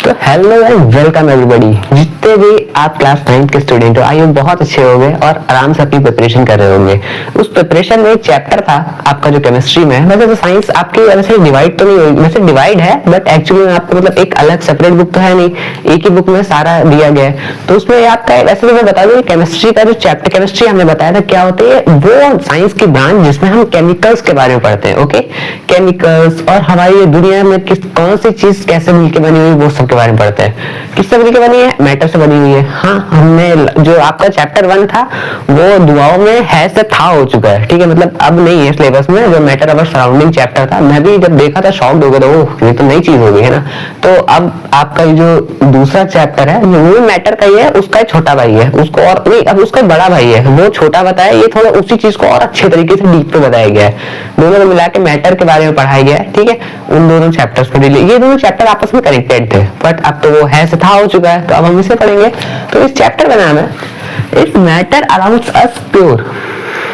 तो hello and welcome everybody. जितने भी आप क्लास 9 के स्टूडेंट हो, आई होप बहुत अच्छे होंगे और आराम से अपनी प्रिपरेशन कर रहे होंगे। उस प्रिपरेशन में एक चैप्टर था आपका जो केमिस्ट्री में है। वैसे तो साइंस आपकी वैसे डिवाइड तो नहीं हुई, वैसे डिवाइड है बट एक्चुअली में आपको मतलब एक अलग सेपरेट बुक तो है नहीं, एक ही बुक में सारा दिया गया है। तो उसमें आपका वैसे तो मैं बता दूं केमिस्ट्री का जो चैप्टर केमिस्ट्री हमने बताया था क्या होती है, वो साइंस की ब्रांच जिसमें हम केमिकल्स के बारे में पढ़ते हैं। ओके, केमिकल्स और हमारी दुनिया में किस कौन सी चीज कैसे मिलकर बनी हुई वो सब के बारे में पढ़ते हैं। किससे मिलकर बनी है? मैटर से बनी हुई है। हाँ, हमने जो आपका चैप्टर 1 था वो दुआओं में है से था हो चुका है, ठीक है, मतलब अब नहीं है सिलेबस में। जो मैटर अवर सराउंडिंग चैप्टर था, मैं भी जब देखा था शॉक्ड हो गया था, ओह ये तो नई चीज हो गई है ना। तो अब आपका जो दूसरा चैप्टर है वो मैटर का ही है, उसका एक छोटा भाई है, उसको और नहीं, अब उसका बड़ा भाई है, वो छोटा बताया, ये थोड़ा उसी चीज को और अच्छे तरीके से डीप पे बताया गया है। दोनों को मिला के मैटर के बारे में पढ़ाया गया है, ठीक है। उन दोनों चैप्टर्स को ये दोनों चैप्टर आपस में कनेक्टेड थे, बट अब तो वो है से था हो चुका है, तो अब हम इसे पढ़ेंगे। तो इस चैप्टर का नाम है if matter around us pure,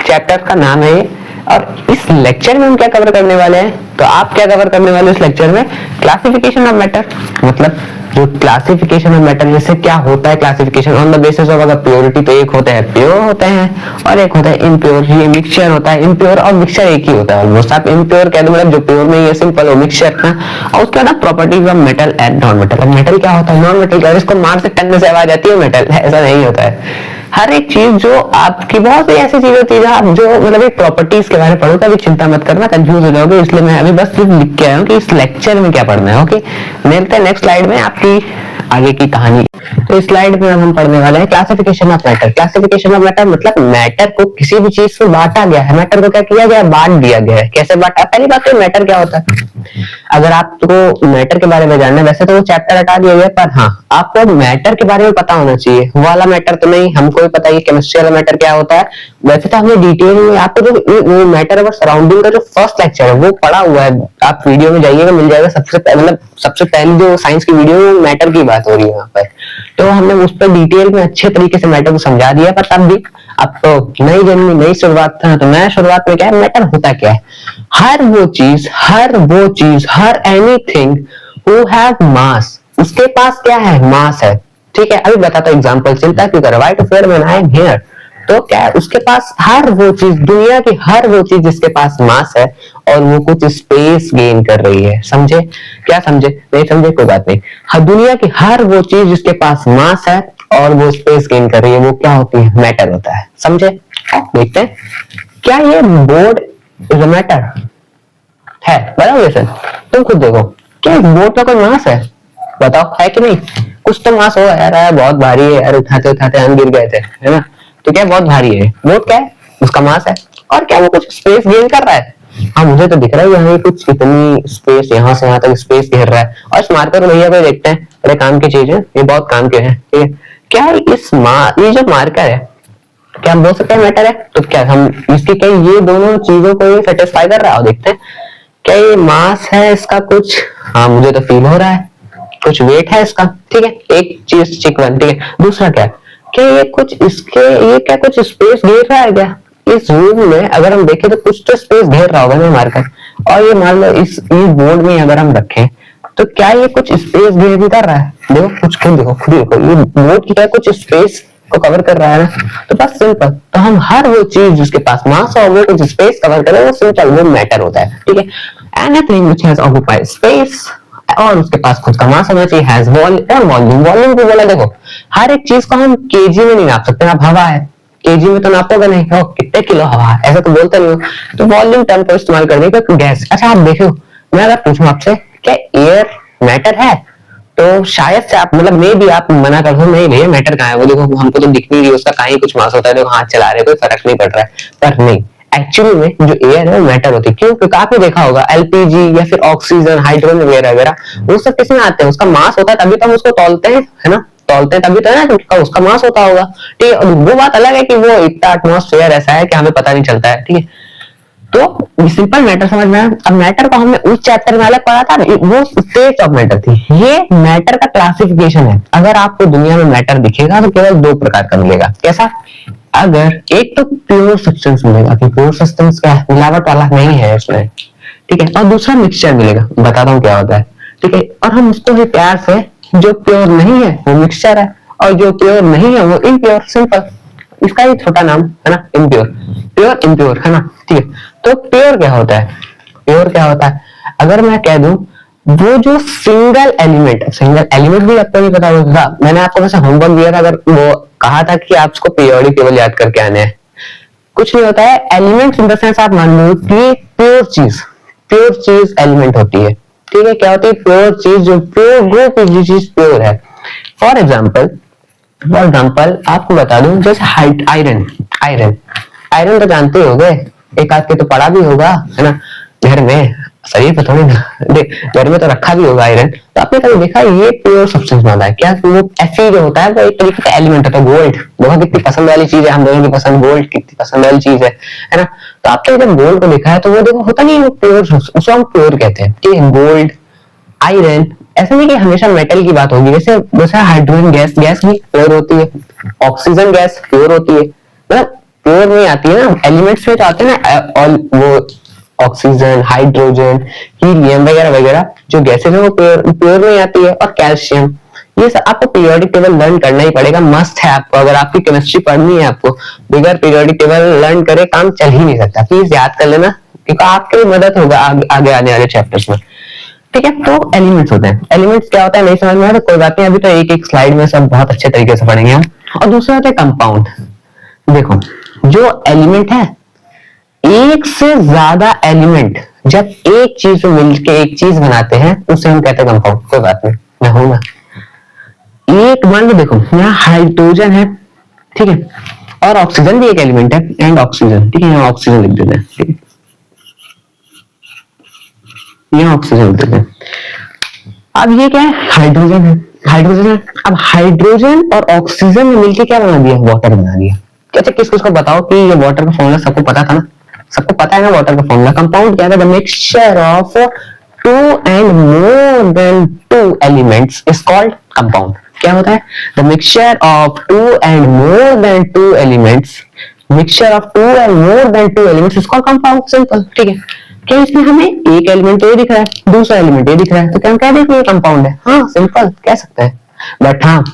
chapter का नाम है ये। और इस लेक्चर में हम क्या कवर करने वाले हैं, तो आप क्या कवर करने वाले इस लेक्चर में? क्लासिफिकेशन ऑफ मैटर, मतलब जो क्लासिफिकेशन ऑफ मैटर, जैसे क्या होता है classification on the basis of अगर प्योरिटी, तो एक होता है प्योर होते हैं और एक होता है इम्प्योर। ये मिक्सचर होता है, इम्प्योर और मिक्सचर एक ही होता है ऑलमोस्ट। आप इम्प्योर कह दो मतलब जो प्योर नहीं है, सिंपल हो, मिक्सचर ना। और उसके बाद properties of metal and non metal. Metal क्या होता है, नॉन मेटल क्या, इसको मार से टन से आवाज आती है मेटल, ऐसा नहीं होता है। हर एक चीज जो आपकी बहुत ही ऐसी चीज होती है आप जो मतलब एक प्रॉपर्टीज के बारे में पढ़ो, कभी चिंता मत करना, कंफ्यूज हो जाओगे, इसलिए मैं अभी बस सिर्फ लिख के आया हूँ कि इस लेक्चर में क्या पढ़ना है। ओके, मिलते हैं नेक्स्ट स्लाइड में आपकी आगे की कहानी। तो इस स्लाइड में हम पढ़ने वाले हैं classification of matter. Classification of matter मतलब मैटर को किसी भी चीज से बांटा गया है, मैटर को क्या किया गया है, बांट दिया गया है। कैसे बांटा? पहली बात तो मैटर क्या होता है, अगर आपको मैटर के बारे में जानना है, वैसे तो वो चैप्टर हटा दिया गया, पर हाँ आपको मैटर के बारे में पता होना चाहिए। वो वाला मैटर तो नहीं, हमको भी पता है केमिस्ट्री वाला मैटर क्या होता है। वैसे तो हमने डिटेल में आपको जो मैटर अवर सराउंडिंग का जो फर्स्ट लेक्चर है वो पढ़ा हुआ है, आप वीडियो में जाइएगा मिल जाएगा। मतलब सबसे पहले जो साइंस की वीडियो मैटर की बात हो रही है यहाँ पर, तो हमने उस पर डिटेल में अच्छे तरीके से मैटर को समझा दिया। पर तब भी अब तो नई जन्मी नई शुरुआत था, तो नया शुरुआत में क्या है, मैटर होता क्या है? हर वो चीज हर एनीथिंग हु हैव मास, उसके पास क्या है, मास है, ठीक है। अभी बताता हूं एग्जांपल, चिंता क्यों कर, why to fear when I am here. तो क्या है, उसके पास हर वो चीज, दुनिया की हर वो चीज जिसके पास मास है और वो कुछ स्पेस गेन कर रही है। समझे? क्या समझे? नहीं समझे कोई बात नहीं। हर दुनिया की हर वो चीज जिसके पास मास है और वो स्पेस गेन कर रही है, वो क्या होती है, मैटर होता है। समझे? देखते हैं क्या ये बोर्ड इज अ मैटर है, बताओ सर, तुम खुद देखो, क्या इस बोर्ड का कोई मास है? बताओ है कि नहीं? कुछ तो मास होगा यार, बहुत भारी है यार, उठाते उठाते हम गिर गए थे, है ना। तो क्या बहुत भारी है, बोर्ड क्या है, उसका मास है। और क्या वो कुछ स्पेस गेन कर रहा है? हाँ मुझे तो दिख रहा है यहाँ कुछ इतनी स्पेस, यहाँ से यहाँ तक स्पेस घेर रहा है। और इस मार्कर भैया को देखते हैं, बड़े काम की चीज है ये, बहुत काम के है, ठीक है। क्या ये जो मार्कर है, क्या हम बोल सकते हैं मैटर है? तो क्या हम इसकी क्या ये दोनों चीजों को ये सेटिस्फाई कर रहा है? देखते हैं क्या ये मास है इसका कुछ, हाँ मुझे तो फील हो रहा है कुछ वेट है इसका, ठीक है। एक चीज चेक वन, ठीक है। दूसरा क्या ये कुछ इसके ये क्या कुछ स्पेस घेर रहा है क्या? इस रूम में अगर हम देखें तो कुछ तो स्पेस घेर रहा होगा ना मार्कर। और ये मान लो इस बोर्ड में अगर हम रखें तो क्या ये कुछ स्पेस घेर भी कर रहा है? देखो खुद देखो ये बोर्ड की क्या कुछ स्पेस को कवर कर रहा है ना। तो बस सिंपल, तो हम हर वो चीज जिसके पास मास और वो कुछ स्पेस कवर करे, वो सिंपल वो मैटर होता है, ठीक है। Anything which has occupied space, और उसके पास खुद का मास होना चाहिए, हैज वॉल्यूम को बोला। देखो हर एक चीज को हम केजी में नहीं नाप सकते। आप हवा है, केजी में तो नापोगे नहीं, हो कितने किलो हवा है ऐसा तो बोलते नहीं हो, तो वॉल्यूम टर्म को इस्तेमाल कर देगा गैस। अच्छा आप देखो, मैं अगर पूछूं आपसे क्या एयर मैटर है, तो शायद से आप मतलब मे भी आप मना कर दो, नहीं भैया मैटर कहाँ है, वो देखो हमको तो दिख नहीं रही, उसका कहीं कुछ मास होता है, देखो हाथ चला रहे कोई फर्क नहीं पड़ रहा है। पर नहीं, एक्चुअली में जो एयर है वो मैटर होती है। क्यों? क्योंकि आपने देखा होगा एलपीजी या फिर ऑक्सीजन, हाइड्रोजन वगैरह वगैरह, वो सब किस में आते हैं, उसका मास होता है तभी तो हम उसको तौलते हैं, है ना, तौलते हैं तभी तो है ना, उसका मास होता होगा, ठीक है। वो बात अलग है कि वो इतना एटमॉस्फेयर ऐसा है कि हमें पता नहीं चलता है, ठीक है। तो सिंपल मैटर समझ में आया। अब मैटर को हमने उस चैप्टर में अलग पढ़ा था, वो स्टेट ऑफ मैटर थी। ये मैटर का क्लासिफिकेशन है। अगर आपको दुनिया में मैटर दिखेगा तो केवल दो प्रकार का मिलेगा। कैसा? अगर एक तो प्योर सब्सटेंस मिलेगा, कि प्योर सब्सटेंस क्या है, मिलावट वाला नहीं है उसमें, ठीक है। और दूसरा मिक्सचर मिलेगा, बताता हूँ क्या होता है, ठीक है। और हम उसको भी प्यार से जो प्योर नहीं है वो मिक्सचर है, और जो प्योर नहीं है वो इम्प्योर। सिंपल, इसका ही छोटा नाम है ना, इम्प्योर। प्योर इम्प्योर है ना, ठीक है। तो प्योर क्या होता है, प्योर क्या होता है, अगर मैं कह दूं वो जो सिंगल एलिमेंट भी आपको नहीं पता होगा। मैंने आपको वैसे होमवर्क दिया था, अगर वो कहा था कि आपको पीरियोडिक टेबल याद करके आने हैं। कुछ नहीं होता है, एलिमेंट्स इन द सेंस आप मान लो कि प्योर चीज एलिमेंट होती है, ठीक है। क्या होती है, प्योर चीज, जो प्योर ग्रुप जो चीज प्योर है। फॉर एग्जाम्पल आपको बता दूं, जैसे आयरन तो जानते होगे, एक आध के तो पड़ा भी होगा है ना घर में, शरीर पे थोड़ी ना, घर में तो रखा भी होगा आयरन। तो आपने कभी देखा ये प्योर सब्सटेंस वाला है क्या, वो ऐसे जो होता है वो एक तरीके का एलिमेंट होता है। गोल्ड बहुत कितनी पसंद वाली चीज है, हम दोनों की पसंद गोल्ड कितनी पसंद वाली चीज है ना। तो आपने जब गोल्ड को देखा है तो वो देखो होता नहीं, वो प्योर, उसको हम प्योर कहते हैं, ठीक है। गोल्ड, आयरन, ऐसा नहीं कि हमेशा मेटल की बात होगी। जैसे हाइड्रोजन गैस भी प्योर होती है, ऑक्सीजन गैस प्योर होती है, मतलब प्योर नहीं आती है ना, एलिमेंट्स में तो आते हैं ना, और वो ऑक्सीजन, हाइड्रोजन, हीलियम वगैरह वगैरह जो गैसेस है वो प्योर नहीं आती है। और कैल्शियम, ये सब आपको पीरियोडिक टेबल लर्न करना ही पड़ेगा, मस्ट है आपको। अगर आपकी केमिस्ट्री पढ़नी है आपको, बगैर पीरियोडिक टेबल लर्न करे काम चल ही नहीं सकता। प्लीज याद कर लेना, क्योंकि आपके मदद होगा आगे आने वाले चैप्टर्स में, ठीक है। तो एलिमेंट्स होते हैं, एलिमेंट्स क्या होता है नहीं समझ में आया तो कोई बात नहीं, अभी तो एक एक स्लाइड में सब बहुत अच्छे तरीके से पढ़ेंगे हम। और दूसरा होता है कंपाउंड। देखो, जो एलिमेंट है, एक से ज्यादा एलिमेंट जब एक चीज में मिलकर एक चीज बनाते हैं उसे हम कहते हैं कंपाउंड। कोई बात नहीं, मैं हूं ना। एक मान लो, देखो यहाँ हाइड्रोजन है, ठीक है, और ऑक्सीजन भी एक एलिमेंट है, एंड ऑक्सीजन, ठीक है। यहाँ ऑक्सीजन लिख देते हैं, ठीक है, यहाँ ऑक्सीजन लिख देते हैं। अब ये क्या है, हाइड्रोजन है, अब हाइड्रोजन और ऑक्सीजन ने मिलकर क्या बना दिया, वाटर बना दिया। अच्छा, किसको बताओ कि ये वाटर का फॉर्मूला सबको पता था ना, सबको पता है ना वाटर का फॉर्मूला। कंपाउंड क्या है, the mixture of two and more than two elements is called compound. क्या होता है, the mixture of two and more than two elements, mixture of two and more than two elements is called compound. Simple, ठीक है। क्या इसमें हमें एक element ये दिख रहा है, दूसरा एलिमेंट ये दिख रहा है, तो क्या हम कह दें ये कंपाउंड है? हाँ, सिंपल कह सकते हैं। बट हाँ,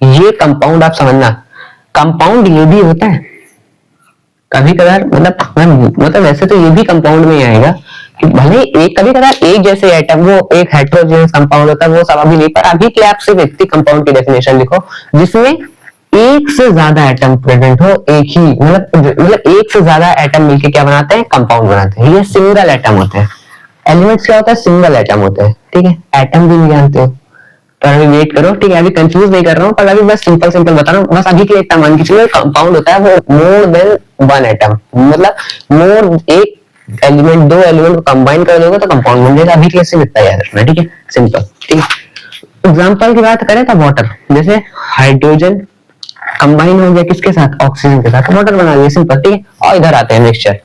ये कंपाउंड आप समझना, कंपाउंड ये भी होता है कभी कभार, मतलब वैसे तो ये भी कंपाउंड में ही आएगा कि भले एक कभी कभार एक जैसे एटम, वो एक हेटेरोजेनस कंपाउंड होता है, वो सब अभी नहीं। पर अभी के आप सिर्फ इतनी कंपाउंड की डेफिनेशन लिखो जिसमें एक से ज्यादा एटम प्रेजेंट हो, एक ही मतलब एक से ज्यादा एटम मिलके क्या बनाते हैं, कंपाउंड बनाते हैं। ये सिंगल एटम होते हैं। एलिमेंट्स क्या होता है, सिंगल एटम होते हैं, ठीक है। एटम भी नहीं जानते हो तो अभी वेट करो, ठीक है। अभी कंफ्यूज नहीं कर रहा हूँ, पर अभी बस सिंपल बता रहा हूँ। बस अभी के लिए मान के चलो, कंपाउंड होता है वो मोर देन वन एटम, मतलब मोर एक एलिमेंट, दो एलिमेंट को कंबाइन कर दोगे तो कंपाउंड बन जाएगा। अभी के लिए सिर्फ इतना याद रखना, ठीक है, सिंपल, ठीक है। एग्जाम्पल की बात करें तो वाटर, जैसे हाइड्रोजन कंबाइन हो गया किसके साथ, ऑक्सीजन के साथ, वाटर बना लिया, सिंपल, ठीक है। और इधर आते हैं मिक्सचर,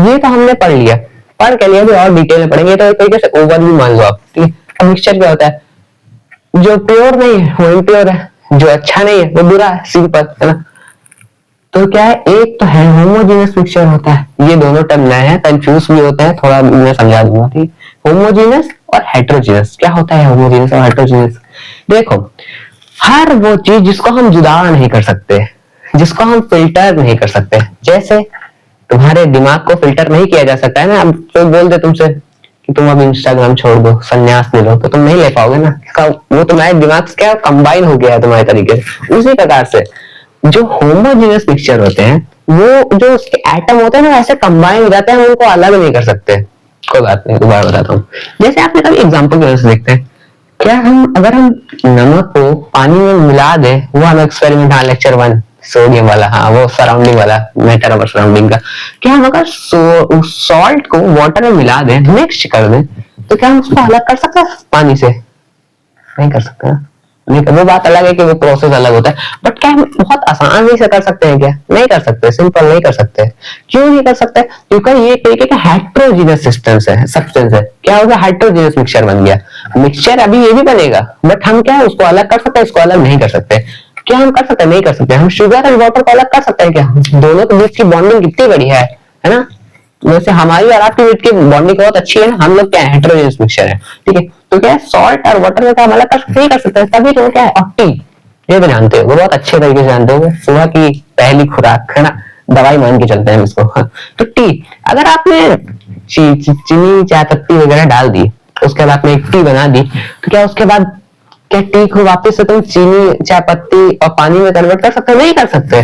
ये तो हमने पढ़ लिया, पढ़ के लिए अभी और डिटेल में पढ़ेंगे, तो एक तरीके से ओवरव्यू मान लो आप, ठीक है। अब मिक्सचर क्या होता है, जो प्योर नहीं है वो इम्प्योर है, जो अच्छा नहीं है वो बुरा है, सिंपल, है ना। तो क्या है, एक तो है होमोजेनियस मिक्सचर होता है, ये दोनों टर्म नए हैं, कंफ्यूज भी होते हैं थोड़ा, मैं समझा दूंगा, ठीक। होमोजेनियस और हेटेरोजेनियस, क्या होता है होमोजेनियस और हेटेरोजेनियस, देखो हर वो चीज जिसको हम जुदा नहीं कर सकते, जिसको हम फिल्टर नहीं कर सकते, जैसे तुम्हारे दिमाग को फिल्टर नहीं किया जा सकता है ना। अब कोई बोल दे तुमसे कि तुम अब इंस्टाग्राम छोड़ दो, संन्यास ले लो, तो तुम नहीं ले पाओगे ना, वो तुम्हारे दिमाग से क्या कंबाइन हो गया है तुम्हारे तरीके से। उसी प्रकार से जो होमोजेनियस मिक्सचर होते हैं, वो जो उसके एटम होते हैं ना ऐसे कंबाइन हो जाते हैं, हम उनको अलग नहीं कर सकते। कोई बात नहीं, दोबारा बताता हूँ। जैसे आपने कभी एग्जाम्पल की वजह से देखते हैं, क्या हम अगर हम नमक को पानी में मिला दे, वो हम एक्सपेरिमेंट, हाँ लेक्चर 1 सोडियम वाला, हाँ वो सराउंडिंग वाला, मैटर ऑफ सराउंडिंग का, क्या हम अगर सॉल्ट को वाटर में मिला दें, मिक्स कर दें, तो क्या हम उसको अलग कर सकते हैं पानी से? नहीं कर सकते ना, नहीं। वो बात अलग है कि वो प्रोसेस अलग होता है, बट क्या हम बहुत आसानी से कर सकते हैं क्या? नहीं कर सकते, सिंपल नहीं कर सकते। क्यों नहीं कर सकते? क्योंकि ये एक तरीके का हेटेरोजेनियस सब्सटेंस है। क्या होगा, हेटेरोजेनियस मिक्सचर बन गया। मिक्सचर अभी ये भी बनेगा, बट हम क्या है उसको अलग कर सकते हैं, इसको अलग नहीं कर सकते। क्या हम कर सकते हैं? नहीं कर सकते। हम शुगर एंड वाटर को अलग कर सकते हैं क्या? दोनों के बीच की बॉन्डिंग कितनी बड़ी है ना। वैसे हमारी और आपकी मिट की बॉन्डिंग बहुत अच्छी है ना, हम लोग क्या है हेटेरोजेनस मिक्सचर है, ठीक है। तो क्या है सॉल्ट और वाटर में क्या हम अलग नहीं कर सकते, तभी तो क्या है ऑक्टी, ये तो जानते हो, वो बहुत अच्छे तरीके से जानते हो, सुबह की पहली खुराक है ना, दवाई मान के चलते हैं इसको। हाँ। तो टी, अगर आपने चीनी चाय पत्ती वगैरह डाल दी, उसके बाद आपने एक टी बना दी, तो क्या उसके बाद क्या टी को वापस से तुम चीनी चाय पत्ती और पानी में कन्वर्ट कर सकते हो? नहीं कर सकते।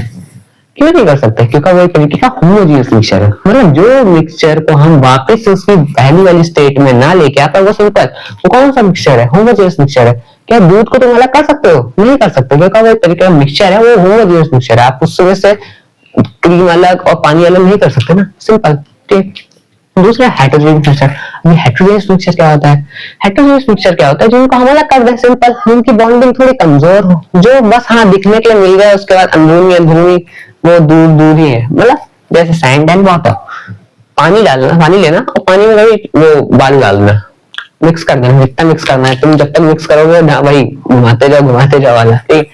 क्यों नहीं कर सकते? क्योंकि वो एक तरीके का होमोजेनियस मिक्सचर है, मतलब जो मिक्सचर को हम वापस से उसकी पहली वाली स्टेट में ना लेके आता, वो सिंपल, वो कौन सा मिक्सचर है? होमोजेनियस मिक्सचर है। क्या दूध को तुम अलग कर सकते हो? नहीं कर सकते, क्योंकि वो एक तरीके का मिक्सचर है, वो होमोजेनियस मिक्सचर है। आप उसमें से क्रीम अलग और पानी अलग नहीं कर सकते ना, सिंपल, ठीक। दूसरा हेटेरोजेनियस मिक्सचर। अभी हेटेरोजेनियस मिक्सचर क्या होता है? हेटेरोजेनियस मिक्सचर क्या होता है? जिनको हम अलग कर दें, सिंपल, जिनकी बॉन्डिंग थोड़ी कमजोर हो, जो बस हाँ दिखने के लिए मिल गया, उसके बाद अंदरूनी वो दूर दूर ही है, मतलब जैसे सैंड एंड वाटर, पानी डालना, पानी लेना और पानी में वही वो बालू डालना, मिक्स कर देना, जितना मिक्स करना है तुम, जब तक मिक्स करोगे ना वही घुमाते जाओ वाला, ठीक।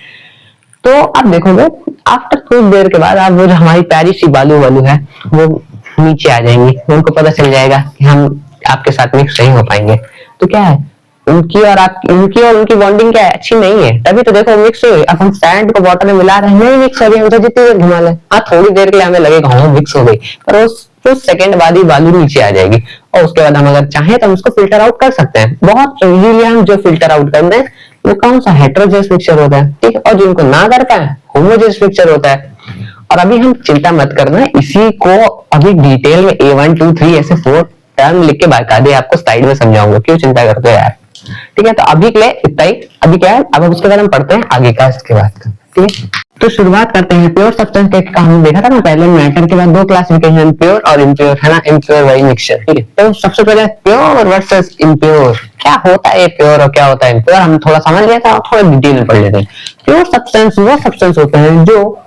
तो आप देखोगे आफ्टर कुछ देर के बाद आप वो जो हमारी प्यारी सी बालू वालू है वो नीचे आ जाएंगी, उनको पता चल जाएगा कि हम आपके साथ मिक्स नहीं हो पाएंगे। तो क्या है उनकी और उनकी बॉन्डिंग क्या है? अच्छी नहीं है, तभी तो देखो मिक्स हुई। अब हम सैंड को वाटर में मिला रहे हैं, नहीं मिक्स हो गया, जितनी देर घुमा ले, हाँ थोड़ी देर के लिए हमें लगेगा हाँ मिक्स हो गई, पर उस कुछ सेकंड बाद ही बालू नीचे आ जाएगी, और उसके बाद हम अगर चाहें तो हम उसको फिल्टर आउट कर सकते हैं बहुत इजीली। हम जो फिल्टर आउट करते हैं वो कौन सा? हेटेरोजेनियस मिक्सचर होता है, ठीक है। और जिनको ना कर पाए होमोजेनियस मिक्सचर होता है। और अभी हम चिंता मत करना, इसी को अभी डिटेल में A1 2 3 ऐसे 4 टर्म लिख के बाकायदे आपको स्लाइड में समझाऊंगा, क्यों चिंता करते हो यार, ठीक है। तो अभी के लिए इतना ही। अभी क्या है, अब हम उसके बाद हम पढ़ते हैं आगे का, इसके बाद का, ठीक है। तो शुरुआत करते हैं प्योर सब्सटेंस के काम देखा था ना पहले, मैटर के बाद दो क्लासिफिकेशन, प्योर और इम्प्योर, है ना, इम्प्योर वही मिक्सचर, ठीक है। तो सबसे पहले प्योर वर्सेस इम्प्योर, क्या होता है प्योर और क्या होता है इम्प्योर, हम थोड़ा समझ लेते हैं और थोड़ा डिटेल में पढ़ लेते हैं। प्योर सब्सटेंस वो सब्सटेंस होते हैं जो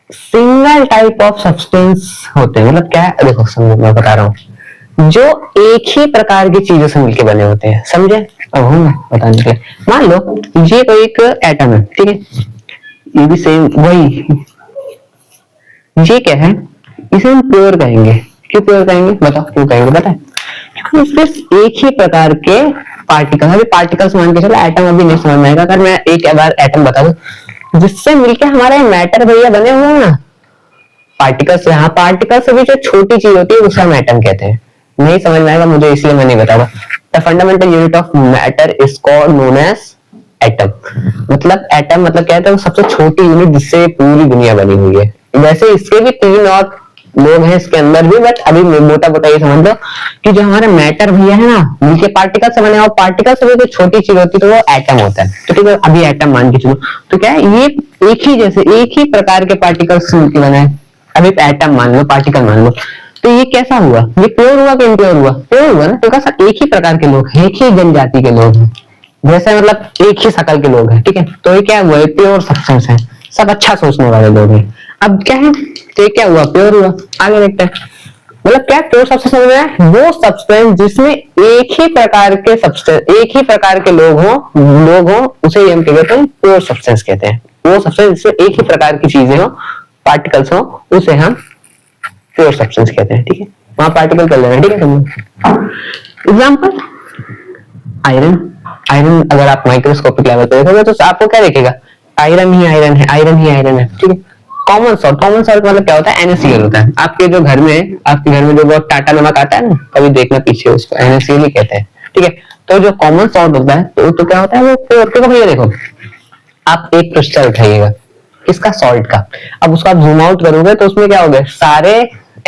सिंगल टाइप ऑफ सब्सटेंस होते हैं, मतलब क्या है देखो, समझो मैं बता रहा हूँ, जो एक ही प्रकार की चीजों से मिलकर बने होते हैं, समझे? अब हम बताने के लिए, मान लो ये कोई एक एटम है, ठीक है, ये भी सेम वही, ये क्या है, इसे हम प्योर कहेंगे। क्यों प्योर कहेंगे बताओ, क्यों कहेंगे? पता है, क्योंकि इसमें एक ही प्रकार के पार्टिकल, अभी पार्टिकल्स मान के चलो, एटम अभी नहीं समझ में आएगा, अगर मैं एक बार एटम बता दूं जिससे मिलके हमारे मैटर भैया बने हुए हैं ना, पार्टिकल्स से, हाँ पार्टिकल से भी जो छोटी चीज होती है उसे हम एटम कहते हैं। नहीं समझ में आएगा मुझे, इसलिए मैं नहीं बताऊंगा। The fundamental unit of matter is called known as atom. मतलब एटम मतलब क्या है, सबसे छोटी यूनिट जिससे पूरी दुनिया बनी हुई है। वैसे इसके भी 3 और लोग हैं इसके अंदर भी, बट अभी मोटा मोटा ये समझ लो कि जो हमारे मैटर भैया है ना, मिलके पार्टिकल से बने, और पार्टिकल से भी कोई छोटी चीज होती है तो वो एटम होता है। तो ठीक है, अभी एटम मान के चलो, तो क्या है, ये एक ही जैसे एक ही प्रकार के पार्टिकल्स से मिलकर बना है। अभी एटम मान लो, पार्टिकल मान लो, तो ये कैसा हुआ? ये प्योर हुआ कि इम्प्योर हुआ? प्योर हुआ ना, क्योंकि एक ही प्रकार के लोग, एक ही जनजाति के लोग हैं, जैसे मतलब एक ही शकल के लोग हैं, ठीक है। तो ये क्या हुआ? प्योर सब्सटेंस है, सब अच्छा सोचने वाले लोग हैं। अब क्या है, तो ये क्या हुआ? प्योर हुआ। आगे देखते हैं, मतलब क्या प्योर सब्सटेंस है? वो सब्सटेंस जिसमें एक ही प्रकार के सब्सटेंस, एक ही प्रकार के लोग हो, उसे हम क्या कहते हैं? प्योर सब्सटेंस कहते हैं। वो सब्सटेंस जिसमें एक ही प्रकार की चीजें हो, पार्टिकल्स हो, उसे हम प्योर सब्सटेंस कहते हैं, ठीक है। वहां पार्टिकल कर लेना, ठीक है। Example, iron. आयरन अगर आप माइक्रोस्कोपिक लेवल पे देखोगे तो आपको क्या दिखेगा? आयरन ही आयरन है, आयरन ही आयरन है, ठीक है। कॉमन सॉल्ट, कॉमन सॉल्ट मतलब क्या होता है? NaCl होता है। आपके घर में जो वो टाटा नमक आता है ना, कभी देखना पीछे, उसको NaCl ही कहते हैं, ठीक है। तो जो कॉमन सॉल्ट होता है तो क्या होता है वो प्योर। तो भैया देखो, आप एक क्रिस्टल उठाइएगा किसका? सॉल्ट का। अब उसको आप जूम आउट करोगे तो उसमें क्या होगा? सारे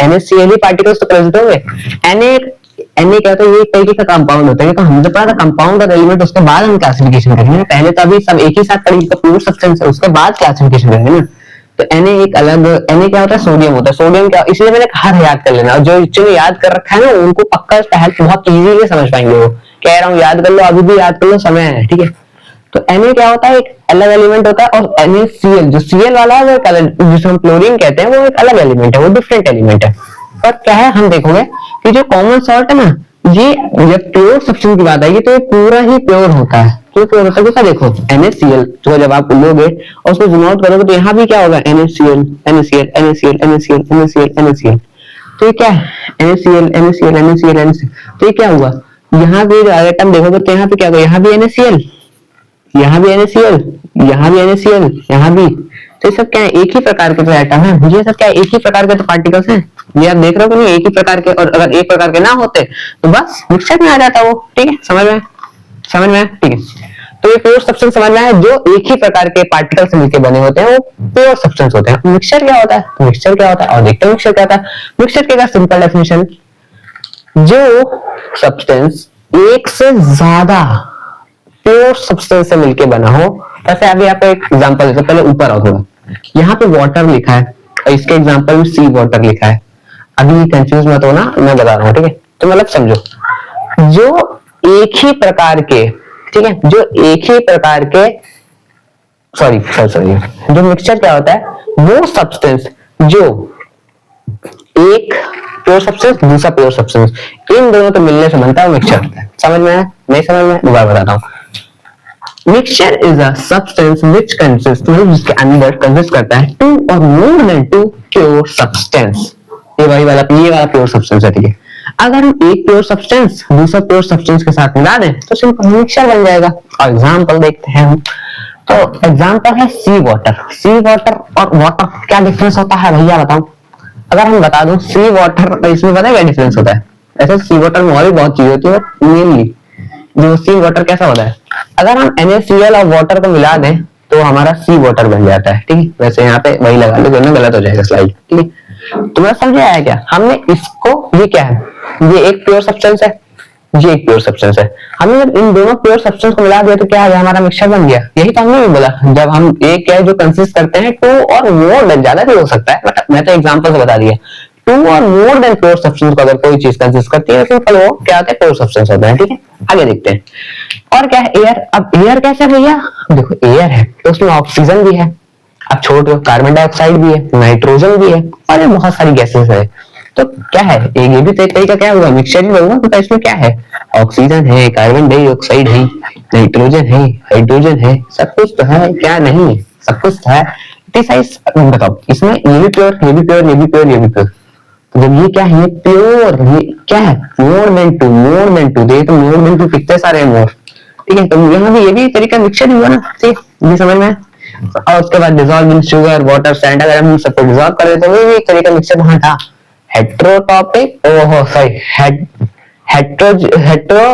NaCl पार्टिकल्स तो प्रेजेंट होंगे। Na क्या होता है? ये एक तरीके का कंपाउंड होता है, तो हम जब पढ़ा था कंपाउंड और एलिमेंट, उसके बाद हम क्लासिफिकेशन करेंगे। पहले तो अभी सब एक ही साथ पढ़ेंगे, तो प्योर सब्सटेंस है, उसके बाद क्लासिफिकेशन करेंगे ना। तो Na एक अलग, Na क्या होता है? सोडियम होता है। सोडियम क्या, इसलिए मैंने हर याद कर लेना, और जो जिन्होंने याद कर रखा है ना उनको पक्का इसका हेल्प बहुत इजीली समझ पाएंगे। वो कह रहा हूँ याद कर लो, अभी भी याद कर लो, समय है, ठीक है। तो Na क्या होता है? एक अलग एलिमेंट होता है, और NaCl जो Cl वाला है वो एक अलग, जिसे हम क्लोरीन कहते हैं, वो एक अलग एलिमेंट है, वो डिफरेंट एलिमेंट है। पर क्या है, हम देखोगे कि जो कॉमन सॉल्ट है ना, ये जब प्योर सब्सटेंस की बात आएगी तो ये पूरा ही प्योर होता है। क्यों प्योर होता है? देखो NaCl जो जब आप लोगे और उसको जूम आउट करोगे तो यहाँ भी क्या होगा? NaCl NaCl NaCl NaCl NaCl NaCl। तो ये क्या है, NaCl NaCl NaCl NaCl। तो ये क्या हुआ, यहाँ भी एटम देखोगे तो यहाँ पे क्या होगा, यहाँ भी NaCl, यहाँ भी NaCl, यहाँ भी NaCl, यहाँ भी। तो ये सब क्या है, एक ही प्रकार के तो एटम है, ये सब क्या है, एक ही प्रकार के तो पार्टिकल्स हैं। ये आप देख रहे हो कि नहीं, एक ही प्रकार के, और अगर एक प्रकार के ना होते तो बस मिक्सचर में आ जाता वो। ठीक है, समझ में, समझ में, ठीक है। तो ये प्योर सब्सटेंस समझ में आया, जो एक ही प्रकार के पार्टिकल से मिलकर बने होते हैं वो प्योर सब्सटेंस होते हैं। मिक्सचर क्या होता है, मिक्सचर क्या होता है, और देखते हैं मिक्सचर क्या होता है। मिक्सचर के सिंपल डेफिनेशन, जो सब्सटेंस एक से ज्यादा प्योर सब्सटेंस से मिलके बना हो। जैसे अभी आपको एक एग्जांपल देता हूं, पहले ऊपर आओ थोड़ा, यहाँ पे वाटर लिखा है और इसके एग्जांपल में सी वाटर लिखा है। अभी कंफ्यूज मत होना, मैं बता रहा हूँ, ठीक है। तो मतलब समझो, जो एक ही प्रकार के, ठीक है, जो एक ही प्रकार के, सॉरी, जो मिक्सचर क्या होता है, वो सब्सटेंस जो एक प्योर सब्सटेंस दूसरा प्योर सब्सटेंस, इन दोनों के मिलने से बनता है मिक्सचर। समझ में आया, नहीं समझ में, दोबारा बताता हूँ। Mixture is a substance which consist, मतलब जिसके अंदर कंसिस्ट करता है टू और more than two pure substance. ये वाला प्योर सब्सटेंस है, ठीक है। अगर हम एक प्योर सब्सटेंस दूसरा प्योर सब्सटेंस के साथ मिला दें तो सिंपल मिक्सचर बन जाएगा। और एग्जांपल देखते हैं हम, तो एग्जांपल है सी वाटर। सी वाटर और वाटर क्या डिफरेंस होता है भैया बताओ। अगर हम बता दूं सी वाटर, इसमें पता है क्या डिफरेंस होता है। ऐसे सी वाटर में और भी बहुत चीज होती है, मेनली जो सी वाटर कैसा होता है, अगर हम NaCl और वाटर को मिला दें तो हमारा सी वाटर बन जाता है, ठीक है। वैसे यहाँ पे वही लगा लो, दोनों गलत हो जाएगा स्लाइड, ठीक है। तुम्हें समझ आया क्या, हमने इसको, ये क्या है, ये एक प्योर सब्सटेंस है, ये एक प्योर सब्सटेंस है। हमने जब इन दोनों प्योर सब्सटेंस को मिला दिया तो क्या है, हमारा मिक्सचर बन गया। यही तो हमने भी बोला, जब हम एक क्या है जो कंसिस्ट करते हैं टू और मोर देन, ज्यादा भी हो सकता है बट मैं तो एग्जांपल से बता दिया, टू और मोर देन प्योर सब्सटेंस को अगर कोई चीज कंसिस्ट करती है तो सिंपल वो क्या होता है, प्योर सब्सटेंस होता है, ठीक है। आगे देखते हैं, और क्या है, एयर। अब एयर कैसे भैया, देखो एयर है तो उसमें ऑक्सीजन भी है, अब छोड़ दो, कार्बन डाइऑक्साइड भी है, नाइट्रोजन भी है, और बहुत सारी गैसेस है। तो क्या है, ये भी तरीका क्या होगा, मिक्सचर ही होगा। तो इसमें क्या है, ऑक्सीजन है, कार्बन डाइऑक्साइड है, नाइट्रोजन है, हाइड्रोजन है, सब कुछ तो है, क्या नहीं है, सब कुछ है। बताओ, इसमें ये भी प्योर, ये भी प्योर, ये भी प्योर, ये भी प्योर। तो जब ये क्या है, प्योर, ये क्या है, more than two, more than two, देखो मोर देन टू कितने सारे हैं मोर, ठीक है। तो यहाँ भी ये भी तरीका मिक्सचर हुआ ना, ठीक, ये समझ में। और उसके बाद dissolve in sugar, water, sand, अगर हम सबको डिसॉल्व कर देते तो वो भी एक तरीका मिक्सचर वहां था। हेट्रोटॉपिक, ओहो सॉरी, हेट्रो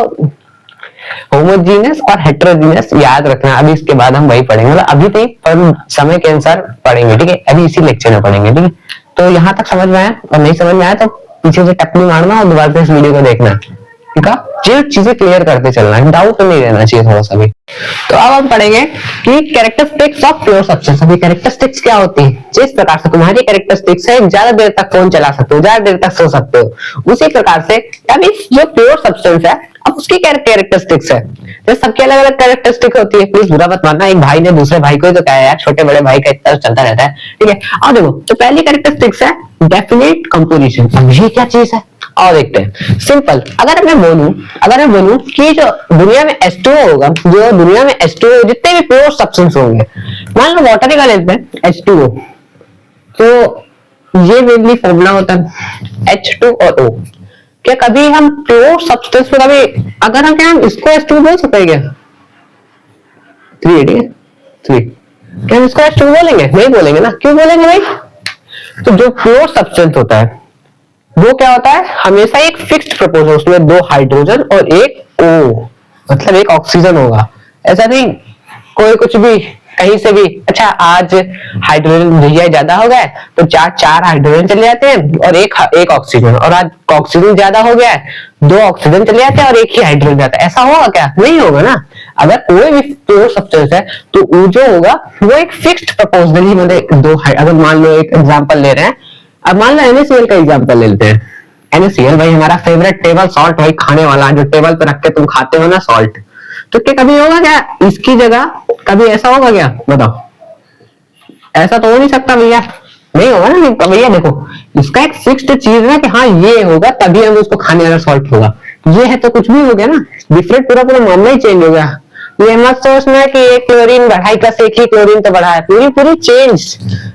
होमोजीनियस और हेट्रोजीनियस याद रखना। अभी इसके बाद हम वही पढ़ेंगे, मतलब अभी नहीं पर समय के अनुसार पढ़ेंगे, ठीक है। अभी इसी लेक्चर में पढ़ेंगे, ठीक है। तो यहाँ तक समझ में आया, और नहीं समझ में आया तो पीछे से टप्पी मारना और दोबारा से इस वीडियो को देखना, ठीक है। जो चीजें क्लियर करते चलना है, डाउट नहीं रहना चाहिए थोड़ा सा भी। तो अब हम पढ़ेंगे कि कैरेक्टरिस्टिक्स ऑफ प्योर सब्सटेंस। अभी कैरेक्टरिस्टिक्स क्या होती है, जिस प्रकार से तुम्हारी कैरेक्टरिस्टिक्स है, ज्यादा देर तक फोन चला सकते हो, ज्यादा देर तक सो सकते हो, उसी प्रकार से अभी जो प्योर सब्सटेंस है अब उसकी कैरेक्टरिस्टिक्स है। तो सबकी अलग अलग कैरेक्टरिस्टिक होती है, प्लीज बुरा मत मानना। एक भाई ने दूसरे भाई को ही तो कहा है यार, छोटे बड़े भाई का इतना चलता रहता है, ठीक है। और देखो, तो पहली कैरेक्टरिस्टिक्स है डेफिनेट कंपोजिशन। अब ये क्या चीज है, और देखते हैं। सिंपल, अगर मैं बोलूं कि जो दुनिया में H2O होगा, जो दुनिया में H2O जितने भी प्योर सब्सटेंस होंगे, मान लो वाटर ही का लेते हैं H2O, तो ये मेनली फॉर्मूला होता है H2 और O। क्या कभी हम प्योर सब्सटेंस को कभी, अगर हम क्या, हम इसको H2 बोल सकते हैं क्या, 3 क्या हम इसको H2 बोलेंगे, नहीं बोलेंगे ना, क्यों बोलेंगे भाई। तो जो प्योर सब्सटेंस होता है वो क्या होता है, हमेशा एक फिक्स्ड प्रोपोर्शन, उसमें 2 हाइड्रोजन और 1 O, मतलब 1 ऑक्सीजन होगा। ऐसा नहीं कोई कुछ भी कहीं से भी, अच्छा आज हाइड्रोजन भैया ज्यादा हो गया है तो 4 हाइड्रोजन चले जाते हैं और एक ऑक्सीजन, और आज ऑक्सीजन ज्यादा हो गया है 2 ऑक्सीजन चले जाते हैं और 1 ही हाइड्रोजन जाता है। ऐसा होगा क्या, नहीं होगा ना। अगर कोई भी प्योर सब्सटेंस है तो वो जो होगा वो एक फिक्स्ड प्रोपोर्शनली, मतलब 2, अगर मान लो एक एग्जांपल ले रहे हैं, अब मान लो NaCl का एग्जांपल ले लेते हैं। NaCl भाई हमारा फेवरेट टेबल सॉल्ट, भाई खाने वाला जो टेबल पे रख के तुम खाते हो ना सॉल्ट, तो क्या कभी होगा क्या इसकी जगह, कभी ऐसा होगा क्या बताओ, ऐसा तो हो नहीं सकता भैया, नहीं होगा ना भैया। देखो इसका एक फिक्स्ड चीज है कि हाँ ये होगा तभी हम उसको खाने वाला सॉल्ट होगा, ये है तो कुछ भी हो गया ना, डिफरेंट, पूरा मामला ही चेंज हो गया। ये मत सोचना कि एक क्लोरीन बढ़ाई का एक ही क्लोरीन तो बढ़ा है, पूरी चेंज,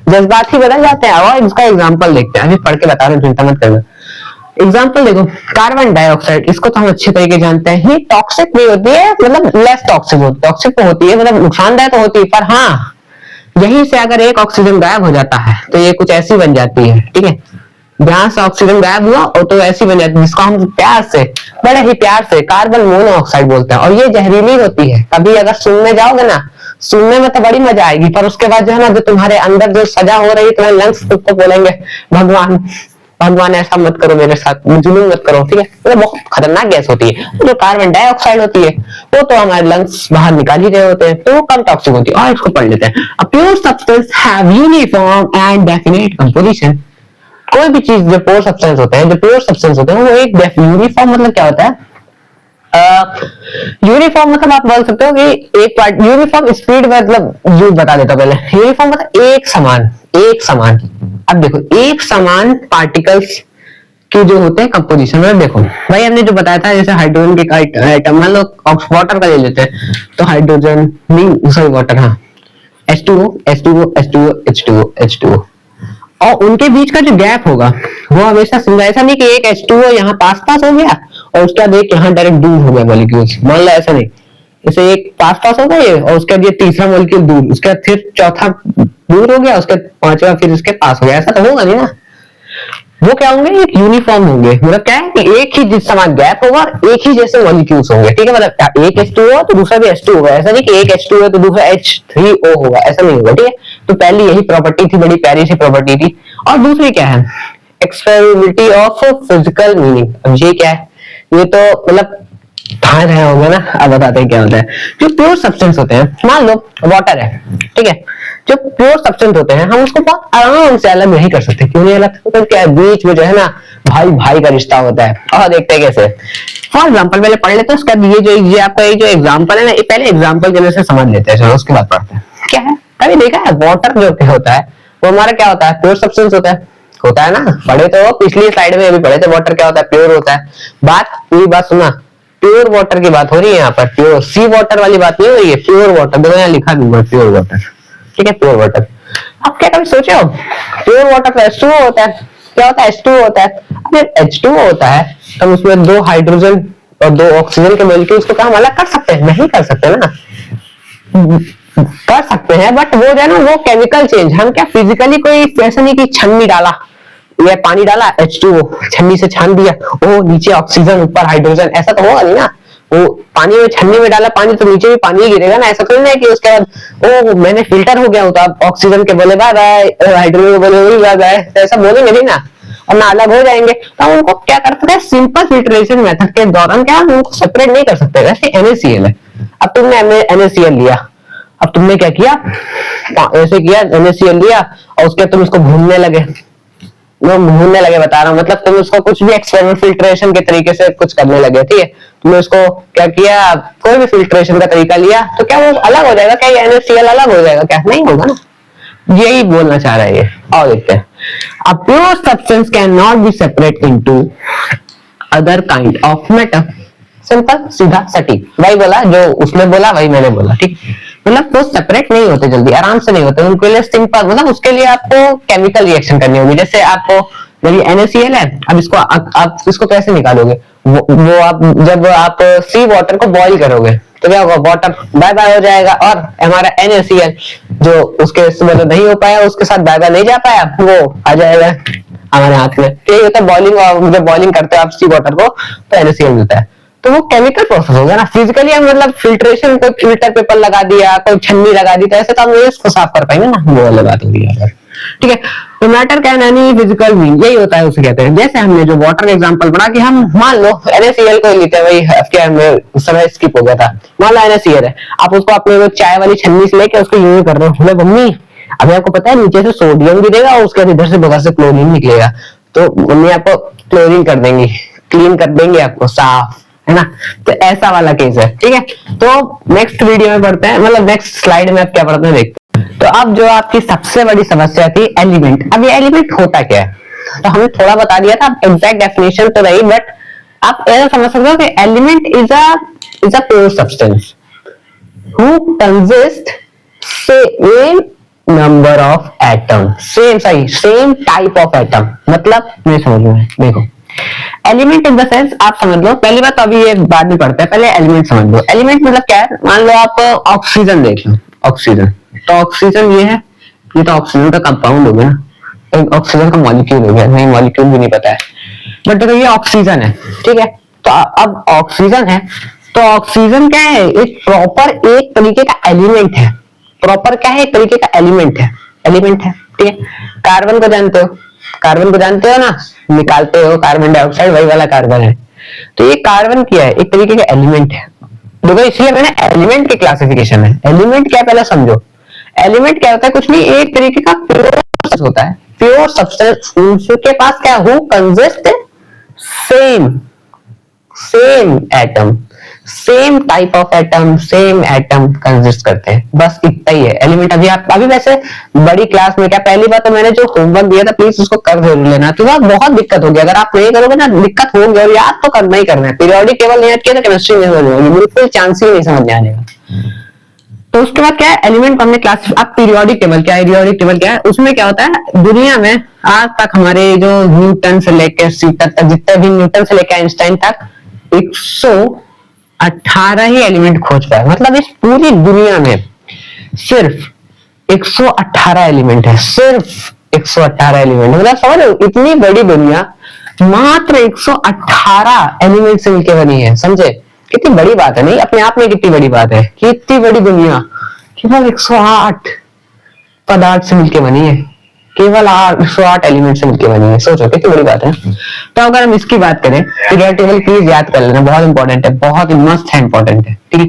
जज्बात ही बदल जाते हैं। और इसका एग्जांपल देखते हैं, अभी पढ़ के बता रहे हैं, चिंता मत करना। एग्जाम्पल देखो, कार्बन डाइऑक्साइड, इसको तो हम अच्छे तरीके जानते हैं, ये टॉक्सिक नहीं होती है, मतलब लेस टॉक्सिक होती, टॉक्सिक तो होती है, मतलब नुकसानदायक तो होती है, पर हाँ यहीं से अगर एक ऑक्सीजन गायब हो जाता है तो ये कुछ ऐसी बन जाती है, ठीक है, जहां से ऑक्सीजन गायब हुआ और तो ऐसी बन जाती है, जिसको हम प्यार से, बड़े ही प्यार से कार्बन मोनोऑक्साइड बोलते हैं। और ये जहरीली होती है, कभी अगर सुनने जाओगे ना, सुनने में तो बड़ी मजा आएगी, पर उसके बाद जो है ना, जो तुम्हारे अंदर जो सजा हो रही है, तुम्हारे लंग्स खुद को बोलेंगे भगवान भगवान ऐसा मत करो मेरे साथ, जुलूम मत करो, ठीक है। तो बहुत खतरनाक गैस होती है। जो कार्बन डाइऑक्साइड होती है वो तो हमारे लंग्स बाहर निकाल ही रहे होते हैं, तो वो कम टॉक्सिक होती है। और इसको पढ़ लेते हैं। A pure substance have uniform and definite composition। कोई भी चीज जो प्योर सब्सटेंस होते हैं, जो प्योर सब्सटेंस होते हैं, वो एक यूनिफॉर्म, मतलब क्या होता है, यूनिफॉर्म मतलब आप बोल सकते हो कि एक पार्ट यूनिफॉर्म स्पीड, मतलब यूज बता देता पहले। यूनिफॉर्म मतलब एक समान, एक समान। अब देखो, एक समान पार्टिकल्स की जो होते हैं कंपोजिशन में, देखो भाई हमने जो बताया था, जैसे हाइड्रोजन के आइटम, मान लो वाटर का ले लेते हैं, तो हाइड्रोजन नहीं सॉरी वाटर, हाँ H2O H2O H2O H2O H2O, और उनके बीच का जो गैप होगा वो हमेशा सिंगल, ऐसा नहीं कि एक H2O यहाँ पास पास हो गया और उसका देख यहाँ डायरेक्ट दूर हो गया मॉलिक्यूल्स, मान लो ऐसा नहीं, जैसे एक पास पास हो गया और उसके बाद ये तीसरा मॉलिक्यूल दूर, उसके बाद फिर चौथा दूर हो गया, उसके पांचवा फिर इसके पास हो गया, ऐसा तो होगा नहीं ना। वो क्या होंगे, एक यूनिफॉर्म होंगे, मतलब क्या है कि एक ही जिस समान गैप होगा, एक ही जैसे मॉलिक्यूल्स होंगे, ठीक है, मतलब एक H2O तो दूसरा भी H2 होगा, ऐसा नहीं कि एक H2O तो दूसरा H3O होगा, ऐसा नहीं होगा, ठीक है। तो पहली यही प्रॉपर्टी थी, बड़ी प्यारी सी प्रॉपर्टी थी। और दूसरी क्या है, एक्सपेरिबिलिटी ऑफ फिजिकल मीनिंग। अब ये क्या है, ये तो मतलब ठान रहे होंगे ना, अब बताते हैं क्या होता है। जो प्योर सब्सटेंस होते हैं, मान लो वाटर है, ठीक है, जो प्योर सब्सटेंस होते हैं हम उसको बहुत आराम से अलग नहीं कर सकते। क्यों नहीं अलग? तो क्या है, बीच में जो है ना भाई भाई का रिश्ता होता है। और देखते हैं कैसे। फॉर एग्जाम्पल पहले पढ़ लेते हैं, उसके बाद ये आपका ये जो एग्जाम्पल है ना, ये पहले एग्जाम्पल के से समझ लेते हैं, चलो उसके बाद पढ़ते हैं। क्या है, कभी देखा है वाटर जो होता है वो हमारा क्या होता है, प्योर सब्सटेंस होता है ना। पढ़े तो पिछली स्लाइड में अभी पढ़े थे, वाटर क्या होता है, प्योर होता है। पूरी बात सुना, प्योर वाटर की बात हो रही है यहाँ पर, प्योर सी वाटर वाली बात नहीं हो रही है, प्योर वाटर। देखो यहाँ लिखा भी है प्योर वाटर, ठीक है, प्योर वाटर। अब क्या कभी सोचे हो, प्योर वाटर का H2O होता है, क्या होता है, H2O होता है। अगर H2O होता है तो हम उसमें 2 हाइड्रोजन और 2 ऑक्सीजन के मॉलिक्यूल्स को हम अलग कर सकते हैं? नहीं कर सकते ना, कर सकते हैं बट वो जो है ना, वो केमिकल चेंज, हम क्या फिजिकली कोई ऐसा नहीं कि छन्नी डाला या पानी डाला H2O छन्नी से छान दिया, ओ नीचे ऑक्सीजन ऊपर हाइड्रोजन, ऐसा तो होगा नहीं ना। वो पानी में छन्नी में डाला पानी तो नीचे भी पानी ही गिरेगा ना, ऐसा तो नहीं है कि उसके बाद ओ मैंने फिल्टर हो गया हूं तो आप ऑक्सीजन के बोले बाय बाय, हाइड्रोजन के बोले बाय बाय, तो ऐसा बोलेंगे नहीं ना, और ना अलग हो जाएंगे। तो उनको क्या कर सकते हैं, सिंपल फिल्ट्रेशन मेथड के दौरान क्या हम उनको सेपरेट नहीं कर सकते। वैसे NaCl है, अब तुमने NaCl लिया, अब तुमने क्या किया, ऐसे किया NaCl लिया और उसके बाद तुम इसको भूनने लगे, बता रहा हूँ, मतलब तुम उसको कुछ भी एक्सपेरिमेंट फिल्ट्रेशन के तरीके से कुछ करने लगे, ठीक है। तुमने उसको क्या किया, कोई भी फिल्ट्रेशन का तरीका लिया, तो क्या वो अलग हो जाएगा? क्या ये NaCl अलग हो जाएगा? क्या नहीं होगा ना, यही बोलना चाह रहा है ये। और देखते हैं, a pure substance cannot be separate into other kind of matter। Simple, सीधा, सटीक, वही बोला जो उसने बोला वही मैंने बोला, ठीक। मतलब वो सेपरेट नहीं होते जल्दी, आराम से नहीं होते, उनके लिए सिंपल, मतलब उसके लिए आपको केमिकल रिएक्शन करनी होगी। जैसे आपको NaCl है, अब इसको आप इसको कैसे निकालोगे, वो आप जब आप सी वाटर को बॉईल करोगे तो क्या होगा, वाटर बाय बाय हो जाएगा, और हमारा NaCl जो उसके मतलब नहीं हो पाया, उसके साथ बाय बाय नहीं जा पाया, वो आ जाएगा हमारे हाथ में। तो ये होता है बॉइलिंग, और जब बॉइलिंग करते हो आप सी वाटर को तो NaCl मिलता है। तो वो केमिकल प्रोसेस हो गया ना, फिजिकली हम मतलब फिल्ट्रेशन, कोई फिल्टर पेपर लगा दिया, कोई छन्नी लगा दी, तो ऐसे तो हम इसको साफ कर पाएंगे ना, वो वाली बात हो रही है, ठीक है। तो matter can any physical mean, यही होता है, उसे कहते हैं। जैसे हमने जो वाटर का एग्जांपल पढ़ा कि हम मान लो NaCl को लेते हैं, वही समय स्किप हो गया था। मान लो NaCl है, आप उसको अपने वो चाय वाली छन्नी से लेके उसको यूज कर रहे हो, मम्मी अभी आपको पता है नीचे से सोडियम गिरेगा और उसके इधर से बगल से क्लोरीन निकलेगा, तो मम्मी आपको क्लोरीन कर देंगी, क्लीन कर देंगे आपको साफ, है ना। तो ऐसा वाला केस है, ठीक है। तो नेक्स्ट वीडियो में पढ़ते हैं, मतलब नेक्स्ट स्लाइड में आप क्या पढ़ते हैं देखते हैं। तो अब जो आपकी सबसे बड़ी समस्या थी एलिमेंट, अब ये एलिमेंट होता क्या है, तो हमने थोड़ा बता दिया था, एग्जैक्ट डेफिनेशन तो नहीं, बट आप ऐसा समझ सकते हो कि element is a pure substance who consist same number of atom, same type of atom. मतलब नहीं समझ में, देखो एलिमेंट इन द सेंस आप समझ लो, पहली बात तो अभी ये बाद में पढ़ते हैं, पहले एलिमेंट समझ लो। एलिमेंट मतलब क्या है, मान लो आप ऑक्सीजन देख लो, ऑक्सीजन, तो ऑक्सीजन ये है, ये तो ऑक्सीजन का कंपाउंड हो गया ना, ऑक्सीजन का मॉलिक्यूल हो गया, नहीं मॉलिक्यूल भी नहीं पता है, बट देखो ये ऑक्सीजन है, ठीक है। तो अब ऑक्सीजन है, तो ऑक्सीजन क्या है, एक प्रॉपर एक तरीके का एलिमेंट है, प्रॉपर क्या है, एक तरीके का एलिमेंट है, एलिमेंट है, ठीक है। कार्बन को जानते हो, कार्बन को जानते हो ना, निकालते हो कार्बन डाइऑक्साइड, वही वाला कार्बन है। तो ये कार्बन क्या है, एक तरीके का एलिमेंट है। देखो इसलिए मैंने एलिमेंट की क्लासिफिकेशन है। एलिमेंट क्या पहले समझो, एलिमेंट क्या होता है, कुछ नहीं, एक तरीके का प्योर होता है, प्योर सब्सटेंस, उनके पास क्या हो, consist same atom, same type of atom, same atom consist करते हैं, बस इतना ही है एलिमेंट। अभी आप अभी वैसे बड़ी क्लास में क्या, पहली बात तो मैंने जो होमवर्क दिया था प्लीज उसको कर जरूर लेना, तो बहुत दिक्कत होगी अगर आप नहीं करोगे ना, दिक्कत होगी, और याद तो करना ही करना है। पीरियोडिक टेबल याद किया तो केमिस्ट्री में समझ होगी, बिल्कुल चांस ही नहीं समझ आने का। तो उसके बाद क्या है, एलिमेंट को हमने क्लास, अब पीरियोडिक टेबल क्या है, पीरियोडिक टेबल क्या है, उसमें क्या होता है, दुनिया में आज तक हमारे जो न्यूटन से लेकर सीटर तक, जितने भी न्यूटन से लेकर आइंस्टाइन तक 118 ही एलिमेंट खोज पाए, मतलब इस पूरी दुनिया में सिर्फ 118 एलिमेंट है, सिर्फ 118 एलिमेंट, मतलब समझ लो इतनी बड़ी दुनिया मात्र 118 एलिमेंट से मिलकर बनी है, समझे कितनी बड़ी बात है, नहीं अपने आप में कितनी बड़ी बात है कि इतनी बड़ी दुनिया केवल 108 पदार्थ से मिलकर बनी है, केवल 108 एलिमेंट से मिलकर बनी है, सोचो कितनी बड़ी बात है। तो अगर हम इसकी बात करें, पीरियोडिक टेबल प्लीज याद कर लेना, बहुत इंपॉर्टेंट है, बहुत ही मस्त है, इंपॉर्टेंट है, ठीक है।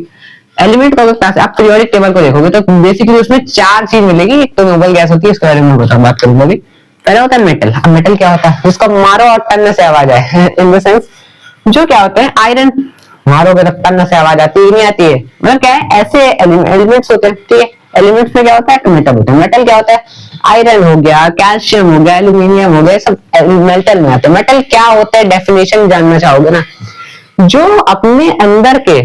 एलिमेंट को अगर आप पीरियोडिक टेबल को देखोगे तो बेसिकली उसमें 4 चीज मिलेगी, एक तो नोबल गैस होती है, इसके बारे में बात करूंगा अभी। पहला होता है मेटल। अब मेटल क्या होता है, जिसको मारो और टन से आवाज आए, इन द सेंस जो क्या होता है, आयरन मारोगे तो टन से आवाज आती ही नहीं आती है, मतलब क्या है, ऐसे एलिमेंट्स होते हैं, ठीक है। एलिमेंट्स में क्या होता है, मेटल होता है। मेटल क्या होता है, आयरन हो गया, कैल्शियम हो गया, एल्यूमिनियम हो गया, सब मेटल में आते हैं। मेटल क्या होता है, डेफिनेशन जानना चाहोगे ना, जो अपने अंदर के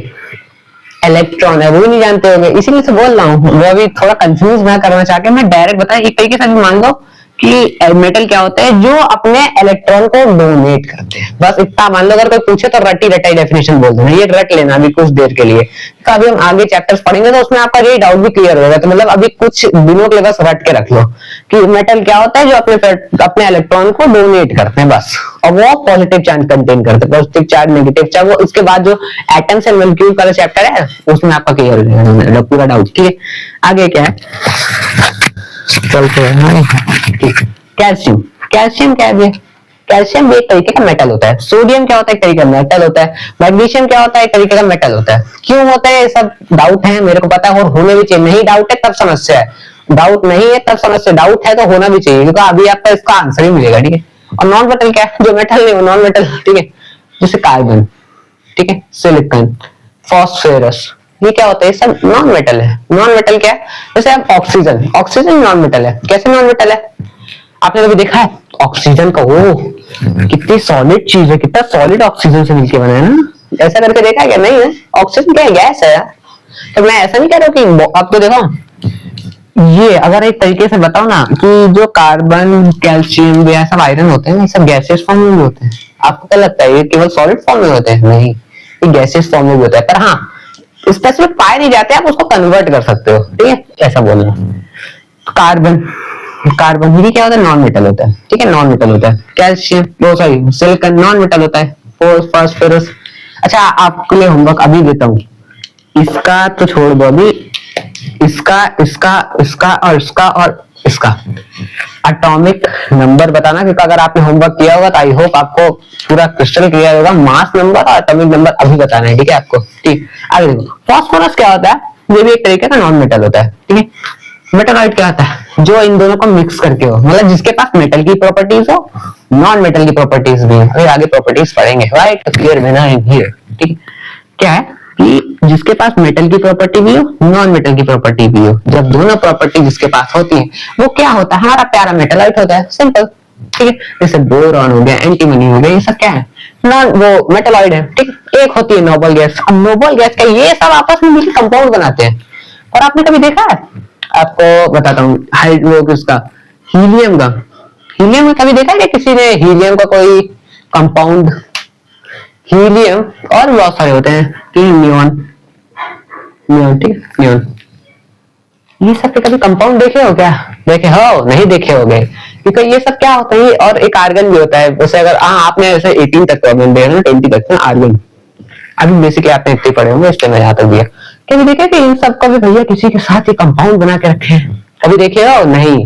इलेक्ट्रॉन है वो भी नहीं जानते होंगे, इसीलिए से बोल रहा हूँ, वो अभी थोड़ा कंफ्यूज ना करना चाह के मैं डायरेक्ट बताया, एक तरीके से मान लो कि मेटल क्या होता है, जो अपने इलेक्ट्रॉन को डोनेट करते हैं, बस इतना मान लो। अगर कोई पूछे तो रटी रटाई डेफिनेशन बोल देना, ये रट लेना अभी कुछ देर के लिए, तो अभी हम आगे चैप्टर्स पढ़ेंगे तो उसमें आपका ये डाउट भी क्लियर होगा। तो मतलब अभी कुछ दिनों के लिए बस रट के रख लो कि मेटल क्या होता है, जो अपने इलेक्ट्रॉन को डोनेट करते हैं बस, और वो पॉजिटिव चार्ज कंटेन करते हैं, पॉजिटिव चार्ज, नेगेटिव चार्ज। वो इसके बाद जो एटम्स एंड मॉलिक्यूल का चैप्टर है उसमें आपका क्लियर हो जाएगा पूरा डाउट, ठीक है। आगे क्या है, चलते हैं। कैल्शियम, कैल्शियम क्या है, कैल्शियम भी एक तरीके का मेटल होता है। सोडियम क्या होता है, एक तरीके का मेटल होता है। मैग्नीशियम क्या होता है, एक तरीके का मेटल होता है। क्यों होता है, ये सब डाउट है, मेरे को पता है, और होने भी चाहिए। नहीं डाउट है तब समस्या है, डाउट नहीं है तब समस्या, डाउट है तो होना भी चाहिए, क्योंकि अभी आपका इसका आंसर ही मिलेगा, ठीक है। और नॉन मेटल क्या है, जो मेटल नहीं वो नॉन मेटल, ठीक है, जैसे कार्बन, ठीक है, सिलिकॉन, फॉस्फोरस, ये क्या होता है, ये सब नॉन मेटल है। नॉन मेटल क्या है, जैसे अब ऑक्सीजन, ऑक्सीजन नॉन मेटल है। कैसे नॉन मेटल है, आपने कभी देखा है ऑक्सीजन का, वो कितनी सॉलिड चीज है, कितना सॉलिड ऑक्सीजन से मिलके बना है ना, ऐसा करके देखा है क्या, नहीं है, ऑक्सीजन क्या है, गैस है यार। तो मैं ऐसा नहीं कह रहा हूँ कि अब तो देखो, ये अगर एक तरीके से बताओ ना कि जो कार्बन, कैल्शियम, ये सब आयरन होते हैं, ये सब गैसियस फॉर्म में भी होते हैं। आपको क्या लगता है ये केवल सॉलिड फॉर्म में होते हैं, नहीं, ये गैसियस फॉर्म में भी होता है, पर हाँ स्पेसिफिक पाए नहीं जाते, आप उसको कन्वर्ट कर सकते हो, ठीक है, ऐसा बोलना। कार्बन, कार्बन भी क्या होता है, नॉन मेटल होता है, ठीक है, नॉन मेटल होता है। कैल्शियम, वो सॉरी सिलिकॉन नॉन मेटल होता है। फास्फोरस, अच्छा आपके लिए होमवर्क अभी देता हूँ, इसका तो छोड़ दो अभी, इसका इसका इसका और इसका और इसका एटॉमिक नंबर बताना, क्योंकि अगर आपने होमवर्क किया होगा तो आई होप आपको पूरा क्रिस्टल क्लियर होगा। मास नंबर और एटॉमिक नंबर अभी बताना है, ठीक है आपको, ठीक। आगे देखो, फास्फोरस क्या होता है, ये भी एक तरीके का नॉन मेटल होता है, ठीक है। मेटालॉइड क्या होता है, जो इन दोनों को मिक्स करके हो, मतलब जिसके पास मेटल की प्रॉपर्टीज हो, नॉन मेटल की प्रॉपर्टीज भी हो। आगे प्रॉपर्टीज पढ़ेंगे, राइट, क्लियर में ना हियर, ठीक। क्या है कि जिसके पास मेटल की प्रॉपर्टी भी हो, नॉन मेटल की प्रॉपर्टी भी हो, जब दोनों प्रॉपर्टी जिसके पास होती है वो क्या होता है, हमारा प्यारा मेटालॉइड होता है, सिंपल, ठीक है। जैसे बोरॉन हो गया, एंटीमनी हो गया, ये सब क्या है, नॉन वो मेटालॉइड है, ठीक। एक होती है नोबल गैस, अब नोबल गैस का ये सब आपस में मिलकर कंपाउंड बनाते हैं। और आपने कभी देखा है, आपको बताता हूँ, हाइड्रो किसका, हीलियम का, हीलियम में कभी देखा है कि किसी ने हीलियम का कोई कंपाउंड, हीलियम और बहुत सारे होते हैं, नियॉन, नियॉन, ठीक है, नियॉन। ये सब के कभी कंपाउंड देखे हो क्या? देखे हो? नहीं देखे होगे, क्योंकि ये सब क्या होता है, और एक आर्गन भी होता है। जैसे अगर आपने ऐसे 18 तक प्रॉब्लम देखा ना, 20 तक ना आर्गन, अभी बेसिकली आपने इतने पढ़े होंगे, इसलिए मैं यहाँ तक दिया। कभी देखे कि इन सब का भी भैया किसी के साथ ही कंपाउंड बना के रखे हैं? कभी देखे हो? नहीं।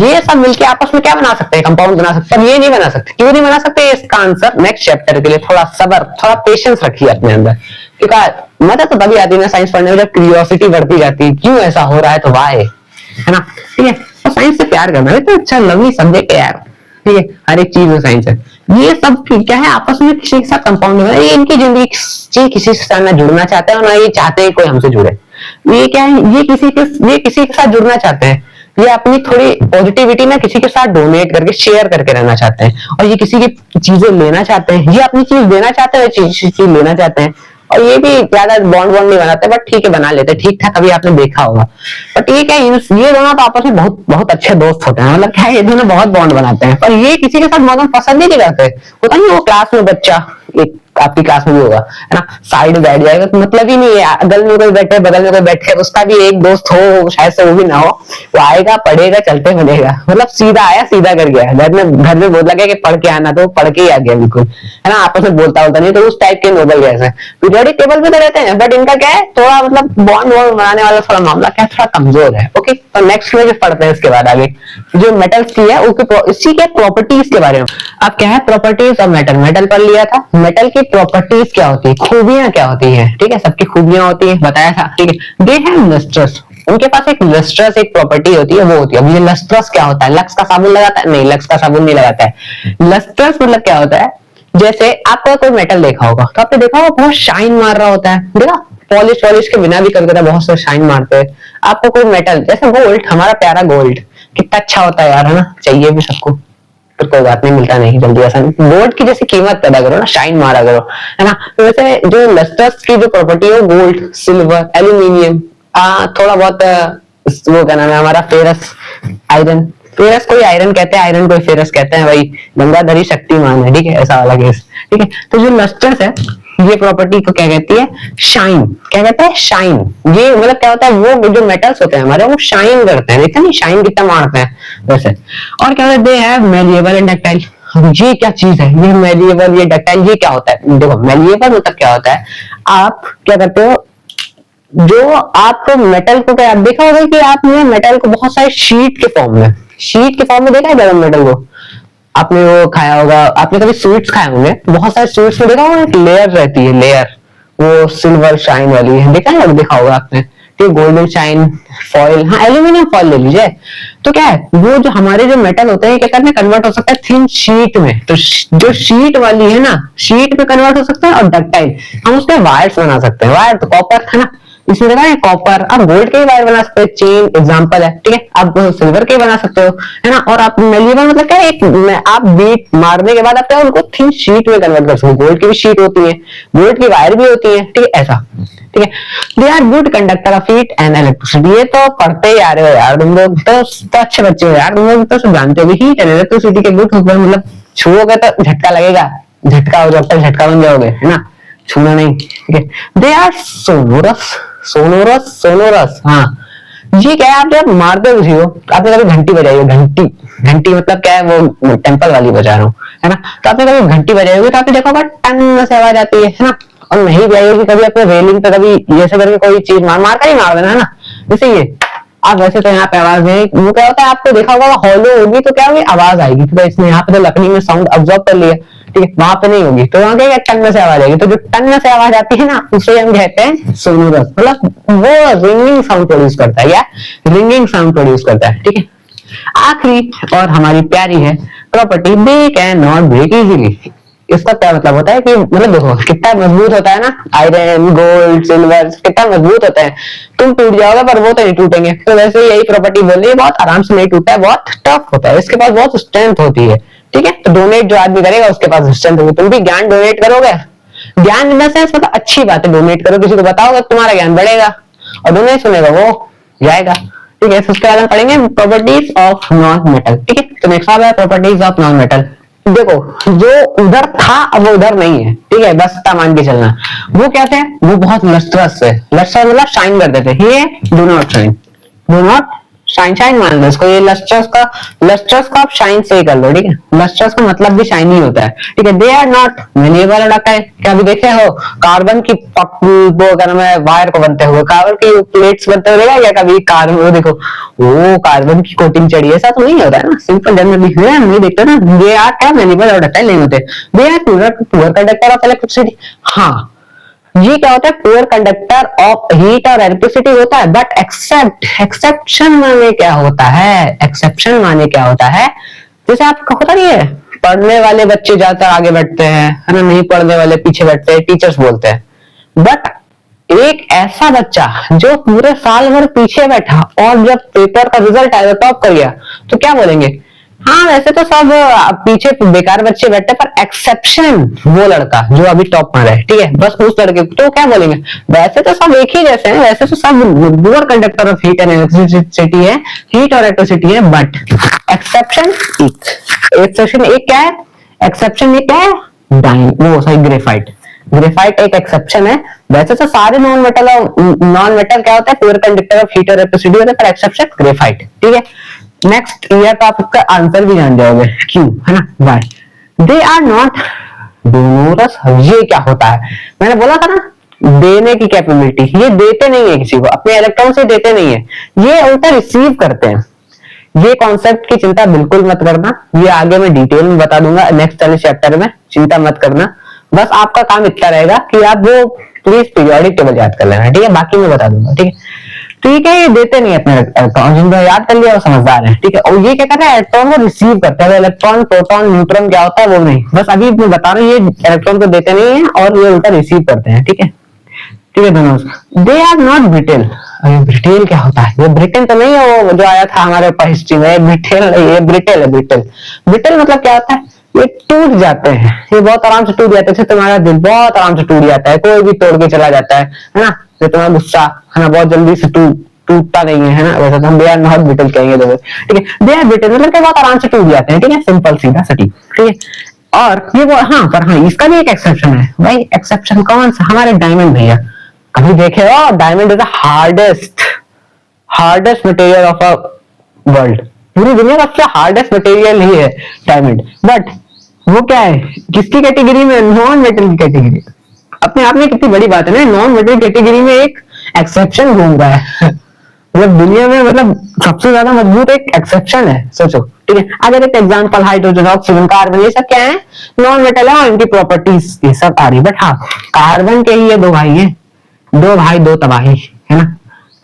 ये सब मिलके आपस में क्या बना सकते हैं? कंपाउंड बना सकते हैं। ये नहीं बना सकते। क्यों नहीं बना सकते? इसका आंसर नेक्स्ट चैप्टर के लिए थोड़ा सब्र, थोड़ा पेशेंस रखिए अपने अंदर, क्योंकि मजा तो तभी आती है ना साइंस पढ़ने में, जब क्यूरियोसिटी बढ़ती जाती है, क्यों ऐसा हो रहा है, तो वाई है ना, ठीक है। तो साइंस से प्यार करना है तो अच्छा, लवली सब्जेक्ट है यार, ठीक है, हर एक चीज में साइंस है। ये सब क्या है, आपस में किसी के साथ कंपाउंड है, ये इनकी जिंदगी किसी के साथ ना जुड़ना चाहते हैं और ना ये चाहते हैं कोई हमसे जुड़े। ये क्या है, ये किसी के साथ जुड़ना चाहते हैं, ये अपनी थोड़ी पॉजिटिविटी ना किसी के साथ डोनेट करके, शेयर करके रहना चाहते हैं, और ये किसी की चीजें लेना चाहते हैं, ये अपनी चीज देना चाहते हैं, चीज लेना चाहते हैं। और ये भी ज्यादा बॉन्ड नहीं बनाते, बट ठीक है बना लेते, ठीक ठाक, अभी आपने देखा होगा। बट ये क्या, ये दोनों तो आपस में बहुत बहुत अच्छे दोस्त होते हैं, मतलब क्या है, ये दोनों बहुत बॉन्ड बनाते हैं, पर ये किसी के साथ बहुत पसंद ही नहीं करते। होता नहीं, वो क्लास में बच्चा, एक आपकी क्लास में भी होगा, है ना, साइड बैठ जाएगा तो मतलब ही नहीं है, अगल में कोई बैठे, बगल में कोई बैठे, उसका भी एक दोस्त हो, शायद से वो भी ना हो, वो आएगा, पढ़ेगा, चलते मिलेगा, मतलब सीधा आया सीधा कर गया। घर में बोल लगा कि पढ़ के आना, तो पढ़ के ही आ गया बिल्कुल, है ना, आपस में बोलता नहीं, तो उस टाइप के नोबल गैस है। पीरियोडिक टेबल पे तो रहते हैं, बट इनका क्या है, थोड़ा मतलब बॉन्ड बनाने वाला थोड़ा मामला क्या थोड़ा कमजोर है। ओके, तो नेक्स्ट में जो पढ़ते हैं इसके बाद आगे जो मेटल्स की है, इसी के प्रॉपर्टीज के बारे में। अब क्या है, प्रॉपर्टीज ऑफ मेटल, मेटल पढ़ लिया था, मेटल की प्रॉपर्टीज क्या होती है, खूबियां क्या होती है, ठीक है, सबकी खूबियां होती है, बताया था, ठीक है। दे हैव लस्ट्रस, उनके पास एक लस्ट्रस एक प्रॉपर्टी होती है, वो होती है। अब ये लस्ट्रस क्या होता है? लक्स का साबुन लगाता है? नहीं, लक्स का साबुन नहीं लगाता है। लस्ट्रस मतलब क्या होता है, जैसे आपका कोई मेटल देखा होगा, तो आपने देखा होगा बहुत शाइन मार रहा होता है, देखा, पॉलिश के बिना भी कभी बहुत सारे शाइन मारते हैं। आपको कोई मेटल जैसे गोल्ड, हमारा प्यारा गोल्ड कितना अच्छा होता है यार, है ना, चाहिए भी सबको, पर कोई बात नहीं, मिलता नहीं जल्दी आसान। गोल्ड की जैसे कीमत पैदा करो ना, शाइन मारा करो, है ना। तो वैसे जो लस्ट्रस की जो प्रॉपर्टी है, गोल्ड, सिल्वर, एल्यूमिनियम, थोड़ा बहुत वो क्या नाम है हमारा, फेरस, आयरन, फेरस कोई आयरन कहते हैं, आयरन कोई फेरस कहते हैं, भाई गंगाधरी शक्तिमान है, ठीक है, ऐसा वाला केस, ठीक है। तो जो लस्ट्रस है, ये प्रॉपर्टी को क्या कहती है, शाइन, क्या कहते हैं, शाइन। ये मतलब क्या होता है, वो जो मेटल्स होते हैं हमारे, वो शाइन करते हैं, देखते नहीं शाइन कितना मारते हैं वैसे। और क्या होता है, मेलिएबल एंड डक्टाइल। ये क्या चीज है, ये मेलिएबल, ये डक्टाइल, ये क्या होता है? देखो, मेलिएबल मतलब क्या होता है, आप क्या करते हो, जो आप मेटल को, क्या देखा होगा कि आपने मेटल को बहुत सारे शीट के फॉर्म में देखा है, गरम मेटल को आपने वो खाया होगा, आपने कभी स्वीट्स खाए होंगे, बहुत सारे स्वीट्स में देखा होगा एक लेयर रहती है, लेयर, वो सिल्वर शाइन वाली है, देखा है, देखा होगा आपने, ठीक, गोल्डन शाइन फॉइल, हाँ, एल्यूमिनियम फॉइल ले लीजिए। तो क्या है, वो जो हमारे जो मेटल होते हैं क्या करते हैं, कन्वर्ट हो सकता है थिन शीट में, तो जो शीट वाली है ना, शीट में कन्वर्ट हो सकता है, और डक्टाइल, हम उसके वायर्स बना सकते हैं, वायर तो कॉपर है ना, इसमें देखा है कॉपर, आप गोल्ड के ही वायर बना सकते हो, चेन एग्जांपल है, ठीक है, आप सिल्वर के बना सकते हो, है ना। और आप मेलिएबल मतलब क्या है, एक आप बीट मारने के बाद आप उनको थिन शीट में कन्वर्ट कर सकते हो, गोल्ड की भी शीट होती है, गोल्ड की वायर भी होती है, ठीक है, ऐसा, ठीक है। They are good conductor of heat and electricity, ये तो पढ़ते ही आ रहे हो यार तुम लोग, तो अच्छे बच्चे हो यार, तुम लोग तो सब जानते हो हीट एंड इलेक्ट्रिसिटी के गुड, मतलब छुओगे तो झटका लगेगा, झटका हो जाता है, झटका बन जाओगे, है ना, छूना नहीं, ठीक है। दे आर सोनोरस, हाँ, ये क्या है, आप जब मारते हो किसी को, आपने कभी घंटी बजाई हो, घंटी मतलब क्या है, वो टेंपल वाली बजा रहा हूँ, है ना, तो आपने कभी घंटी बजाई होगी, तो आपने देखा होगा टन से आवाज आती है ना। और नहीं बजाई होगी कभी आपने रेलिंग पे, कभी ऐसे करके कोई चीज मार कर ही मार देना, है ना, जैसे ये आप वैसे तो यहाँ पे आवाज है, वो क्या होता है, आपको देखा होगा हॉलो होगी तो क्या होगी, आवाज आएगी, तो इसने यहाँ पे तो लकड़ी में साउंड अब्सॉर्ब कर लिया, ठीक है, वहां पे नहीं होगी, तो वहां क्या टन में से आवाज आएगी, तो जो टन में से आवाज आती है ना, उसे हम कहते हैं सोनोरस, मतलब वो रिंगिंग साउंड प्रोड्यूस करता है, या रिंगिंग साउंड प्रोड्यूस करता है, ठीक है। आखिरी और हमारी प्यारी है property, they can not break easily. इसका क्या मतलब होता है कि मतलब देखो कितना मजबूत होता है ना, आयरन, गोल्ड, सिल्वर कितना मजबूत होता है, तुम टूट जाओगे पर वो तो नहीं टूटेंगे, तो वैसे यही प्रॉपर्टी बोल रही है, बहुत आराम से नहीं टूटता है, बहुत टफ होता है, इसके पास बहुत स्ट्रेंथ होती है, ठीक है। तो डोनेट जो आदमी करेगा उसके पास स्ट्रेंथ होगी, तुम भी ज्ञान डोनेट करोगे, ज्ञान इन द सेंस मतलब अच्छी बात है, डोनेट करो, किसी को बताओगे तुम्हारा ज्ञान बढ़ेगा, और जो नहीं सुनेगा वो जाएगा, ठीक है। उसके बाद हम पढ़ेंगे प्रॉपर्टीज ऑफ नॉन मेटल, ठीक है। तो नेक्स्ट है प्रॉपर्टीज ऑफ नॉन मेटल। देखो जो उधर था अब वो उधर नहीं है, ठीक है, बस इतना मान के चलना। वो क्या थे, वो बहुत लस्ट्रस है, लस्ट्रस मतलब शाइन करते थे, ये do not shine, do not shine, shine मान लो इसको, ये लस्ट्रस को आप शाइन से ही कर लो, ठीक है, लस्ट्रस का मतलब भी शाइन ही होता है, ठीक है। दे आर नॉट मेलेबल रखा है, क्या भी देखे हो कार्बन की वो क्या नाम है वायर को बनते हुए, कार्बन की प्लेट्स बनते हुए देखा क्या कभी, कार्बन वो देखो वो कार्बन की कोटिंग चढ़ी है, ऐसा तो नहीं होता है ना, सिंपल जनरली नहीं देखते ना, दे आर क्या मेलेबल और डक्टाइल नहीं होते, they are poor conductor of electricity. हाँ ये क्या होता है, पुअर कंडक्टर ऑफ हीट और इलेक्ट्रिसिटी होता है, बट एक्सेप्शन माने क्या होता है, एक्सेप्शन माने क्या होता है, जैसे आपका होता नहीं है पढ़ने वाले बच्चे ज्यादातर आगे बैठते हैं, है ना, नहीं पढ़ने वाले पीछे बैठते हैं, टीचर्स बोलते हैं, बट एक ऐसा बच्चा जो पूरे साल भर पीछे बैठा और जब पेपर का रिजल्ट आया टॉप कर गया तो क्या बोलेंगे, हाँ वैसे तो सब पीछे बेकार बच्चे बैठे पर एक्सेप्शन वो लड़का जो अभी टॉप में है, ठीक है, बस उस लड़के तो क्या बोलेंगे, वैसे तो सब एक ही जैसे हैं, वैसे तो सब poor conductor of heat and electricity है, हीट और इलेक्ट्रिसिटी है, बट एक्सेप्शन एक्सेप्शन एक क्या है, एक्सेप्शन एक क्या है, वो सॉरी ग्रेफाइट, ग्रेफाइट एक एक्सेप्शन है, वैसे तो सारे नॉन मेटल क्या होता है, पुअर कंडक्टर ऑफ हीट और इलेक्ट्रिसिटी होता है, पर एक्सेप्शन ग्रेफाइट, ठीक है। नेक्स्ट ईयर तो आप इसका आंसर भी जान जाओगे, क्यों, है ना, वाई, दे आर नॉट डोनोरस, ये क्या होता है, मैंने बोला था ना देने की कैपेबिलिटी, ये देते नहीं है किसी को, अपने इलेक्ट्रॉन से देते नहीं है, ये उल्टा रिसीव करते हैं, ये कॉन्सेप्ट की चिंता बिल्कुल मत करना, ये आगे मैं डिटेल में बता दूंगा नेक्स्ट वाले चैप्टर में, चिंता मत करना, बस आपका काम इतना रहेगा कि आप वो प्लीज पीरियोडिक टेबल याद कर लेना, ठीक है, बाकी मैं बता दूंगा, ठीक है, ठीक है, ये देते नहीं अपने इलेक्ट्रॉन, जिनको याद कर लिया वो समझदार है, ठीक है, और ये क्या करता है, इलेक्ट्रॉन को रिसीव करता है, इलेक्ट्रॉन प्रोटॉन न्यूट्रॉन क्या होता है वो नहीं, बस अभी मैं बता रहा हूँ, ये इलेक्ट्रॉन को देते नहीं है और ये उल्टा रिसीव करते हैं, ठीक है, ठीक है दोनों। They are not Britell, Britell क्या होता है, ये ब्रिटेन तो नहीं है वो जो आया था हमारे ऊपर हिस्ट्री में, ब्रिटेल नहीं, ये ब्रिटेल है, ब्रिटेल, ब्रिटेल मतलब क्या होता है, ये टूट जाते हैं, ये बहुत आराम से टूट जाते हैं, तुम्हारा दिल बहुत आराम से टूट जाता है, कोई भी तोड़ के चला जाता है ना, तो तुम्हारा गुस्सा है ना बहुत जल्दी से टूटता नहीं है ना, वैसे तो हम दे आर नॉट ब्रिटेल कहेंगे दोनों, ठीक है, दे आर ब्रिटेल मतलब कि बहुत आराम से टूट जाते हैं, ठीक है, सिंपल सीधा सटीक, ठीक है, और ये वो हाँ, पर हाँ इसका भी एक एक्सेप्शन है भाई, एक्सेप्शन कौन सा, हमारे डायमंड भैया, कभी देखे हो, diamond is the hardest material of a world, पूरी दुनिया का सबसे हार्डेस्ट मटेरियल ही है डायमंड, बट वो क्या है, किसकी कैटेगरी में, नॉन मेटल की कैटेगरी, अपने आप में कितनी बड़ी बात है ना, नॉन मेटल कैटेगरी में एक एक्सेप्शन घूम रहा है मतलब दुनिया में, मतलब सबसे ज्यादा मजबूत एक एक्सेप्शन है, सोचो, ठीक है, अगर एक एग्जांपल हाइड्रोजन, ऑक्सीजन, कार्बन, ये सब क्या है, नॉन मेटल है, एंटी प्रॉपर्टीज ये सब आ रही, बट हाँ कार्बन के ही ये दो भाई है, दो भाई दो तबाही, है ना,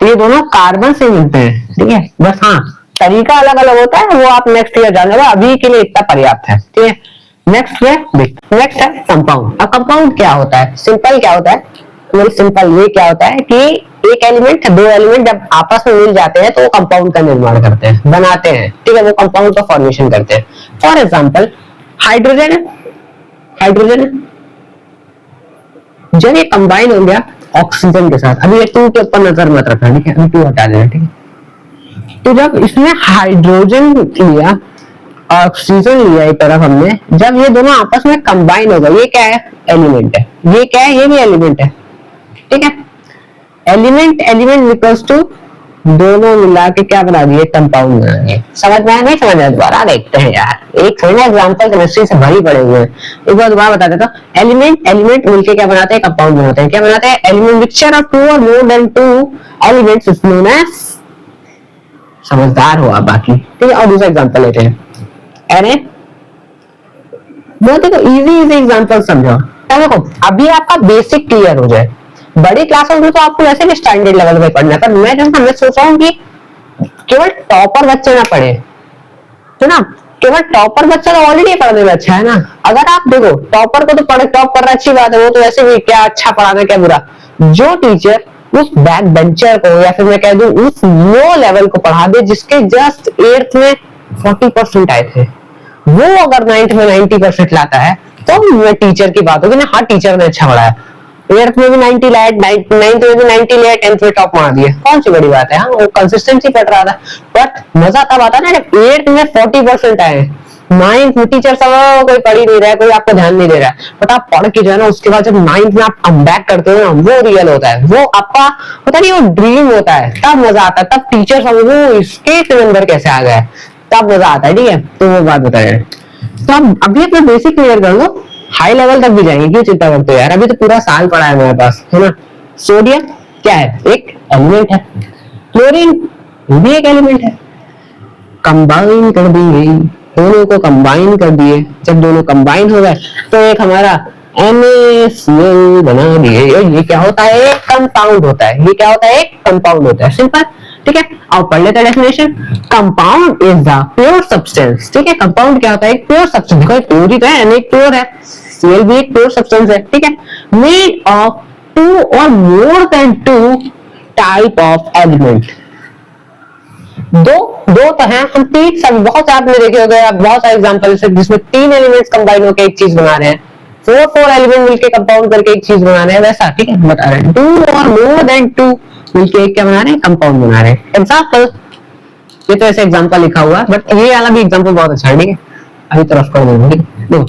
तो ये दोनों कार्बन से मिलते हैं, ठीक है, बस हाँ तरीका अलग अलग होता है, वो आप नेक्स्ट ईयर जान लेगा, अभी के लिए इतना पर्याप्त है, ठीक है। नेक्स्ट है कंपाउंड। अब कंपाउंड क्या होता है, सिंपल क्या होता है, वेरी सिंपल, ये क्या होता है कि एक एलिमेंट, दो एलिमेंट जब आपस में मिल जाते हैं तो वो कंपाउंड का निर्माण करते हैं, बनाते हैं, ठीक है, वो कंपाउंड का फॉर्मेशन करते हैं। फॉर एग्जांपल हाइड्रोजन है, हाइड्रोजन जब ये कंबाइन हो गया ऑक्सीजन के साथ, अभी ये टू के ऊपर नजर मत रखना, ठीक है, अभी टू हटा देना, ठीक है, तो जब इसने हाइड्रोजन लिया, ऑक्सीजन लिया एक तरफ हमने, जब ये दोनों आपस में कंबाइन हो गए, ये क्या है, एलिमेंट है, ये क्या है, ये भी एलिमेंट है, ठीक है, एलिमेंट इक्वल्स टू दोनों मिला के क्या बना दिए, कंपाउंड बना दिए, समझ में आया, नहीं समझ आया, दोबारा देखते हैं यार, एक थोड़ा एग्जांपल केमिस्ट्री से भरी पड़े हुए हैं, एक बार दोबारा बता देता हूं, एलिमेंट मिलके क्या बनाते हैं, कंपाउंड बनाते हैं, क्या बनाते हैं, एलिमेंट मिक्सचर ऑफ टू और more than two elements is known as, समझदार हो आप बाकी, ठीक है, और दूसरा एग्जांपल लेते हैं, अरे बहुत इजी एग्जांपल समझो, देखो अभी आपका बेसिक क्लियर हो जाए, बड़ी क्लासेस में तो आपको वैसे भी स्टैंडर्ड लेवल पे पढ़ना है, पर मैं सोच रहा हूँ कि केवल टॉपर बच्चे ना पढ़े, तो ना केवल टॉपर बच्चा तो ऑलरेडी पढ़ने में अच्छा है ना, अगर आप देखो टॉपर को तो टॉप कर रहा अच्छी बात है, वो तो वैसे भी क्या अच्छा पढ़ाना क्या बुरा, जो टीचर उस बैक बेंचर को या फिर मैं कह दूं उस लो लेवल को पढ़ा दे जिसके जस्ट 8th में 40% आए थे, वो अगर 9th में 90% लाता है तो मैं टीचर की बात होगी ना, हाँ टीचर ने अच्छा पढ़ाया, 8th में भी 90 लाया, 9th में भी 90 लाया, 10th में टॉप मार दिया, कौन सी बड़ी बात है, हाँ वो कंसिस्टेंसी पढ़ रहा था, बट मजा तब आता ना जब 8th में 40% आए, नाइन्थ में टीचर सब कोई पढ़ ही नहीं रहा है, कोई आपको ध्यान नहीं दे रहा है, बट आप पढ़ के जो है ना उसके बाद जब नाइन्थ में आप कम बैक करते हो ना, वो रियल होता है, वो आपका होता नहीं, वो ड्रीम होता है, तब मजा आता है, तब टीचर सब वो इसके नंबर कैसे आ गए, तब मजा आता है। ठीक है, तो वो बात बताया। तो आप अभी अपना बेसिक क्लियर कर लो, हाई लेवल तक भी जाएंगे, क्यों चिंता करते हो यार, अभी तो पूरा साल पड़ा है मेरे पास, है ना। सोडियम क्या है, एक एलिमेंट है, क्लोरीन भी एक एलिमेंट है, कंबाइन कर दिए, दोनों को कंबाइन कर दिए, जब दोनों कंबाइन हो गए तो एक हमारा NaCl बना दिए। ये क्या होता है, एक कंपाउंड होता है, ये क्या होता है, एक कंपाउंड होता है, सिंपल। ठीक है, अब पढ़ लेते हैं definition. Compound is the pure substance. ठीक है, कंपाउंड क्या होता है, एक प्योर सब्सटेंस, देखो प्योर ही तो है, एक प्योर है, Cl भी एक प्योर सब्सटेंस है। ठीक है, made of 2 or more than 2 type of element. दो तो हैं, हम तीन सब बहुत आपने देखे होंगे, बहुत सारे एग्जांपल जिसमें 3 एलिमेंट्स कंबाइन होकर एक चीज बना रहे हैं, 4 एलिमेंट मिलके कंपाउंड करके एक चीज बना रहे हैं, वैसा। ठीक है, बता रहे हैं 2 or more than 2 मिलके एक क्या बना रहे हैं, कंपाउंड बना रहे हैं। एग्जांपल, ये तो ऐसे एग्जांपल लिखा हुआ है, बट ये वाला भी एग्जांपल बहुत अच्छा है। ठीक है, अभी तरफ कर दूंगा। देखो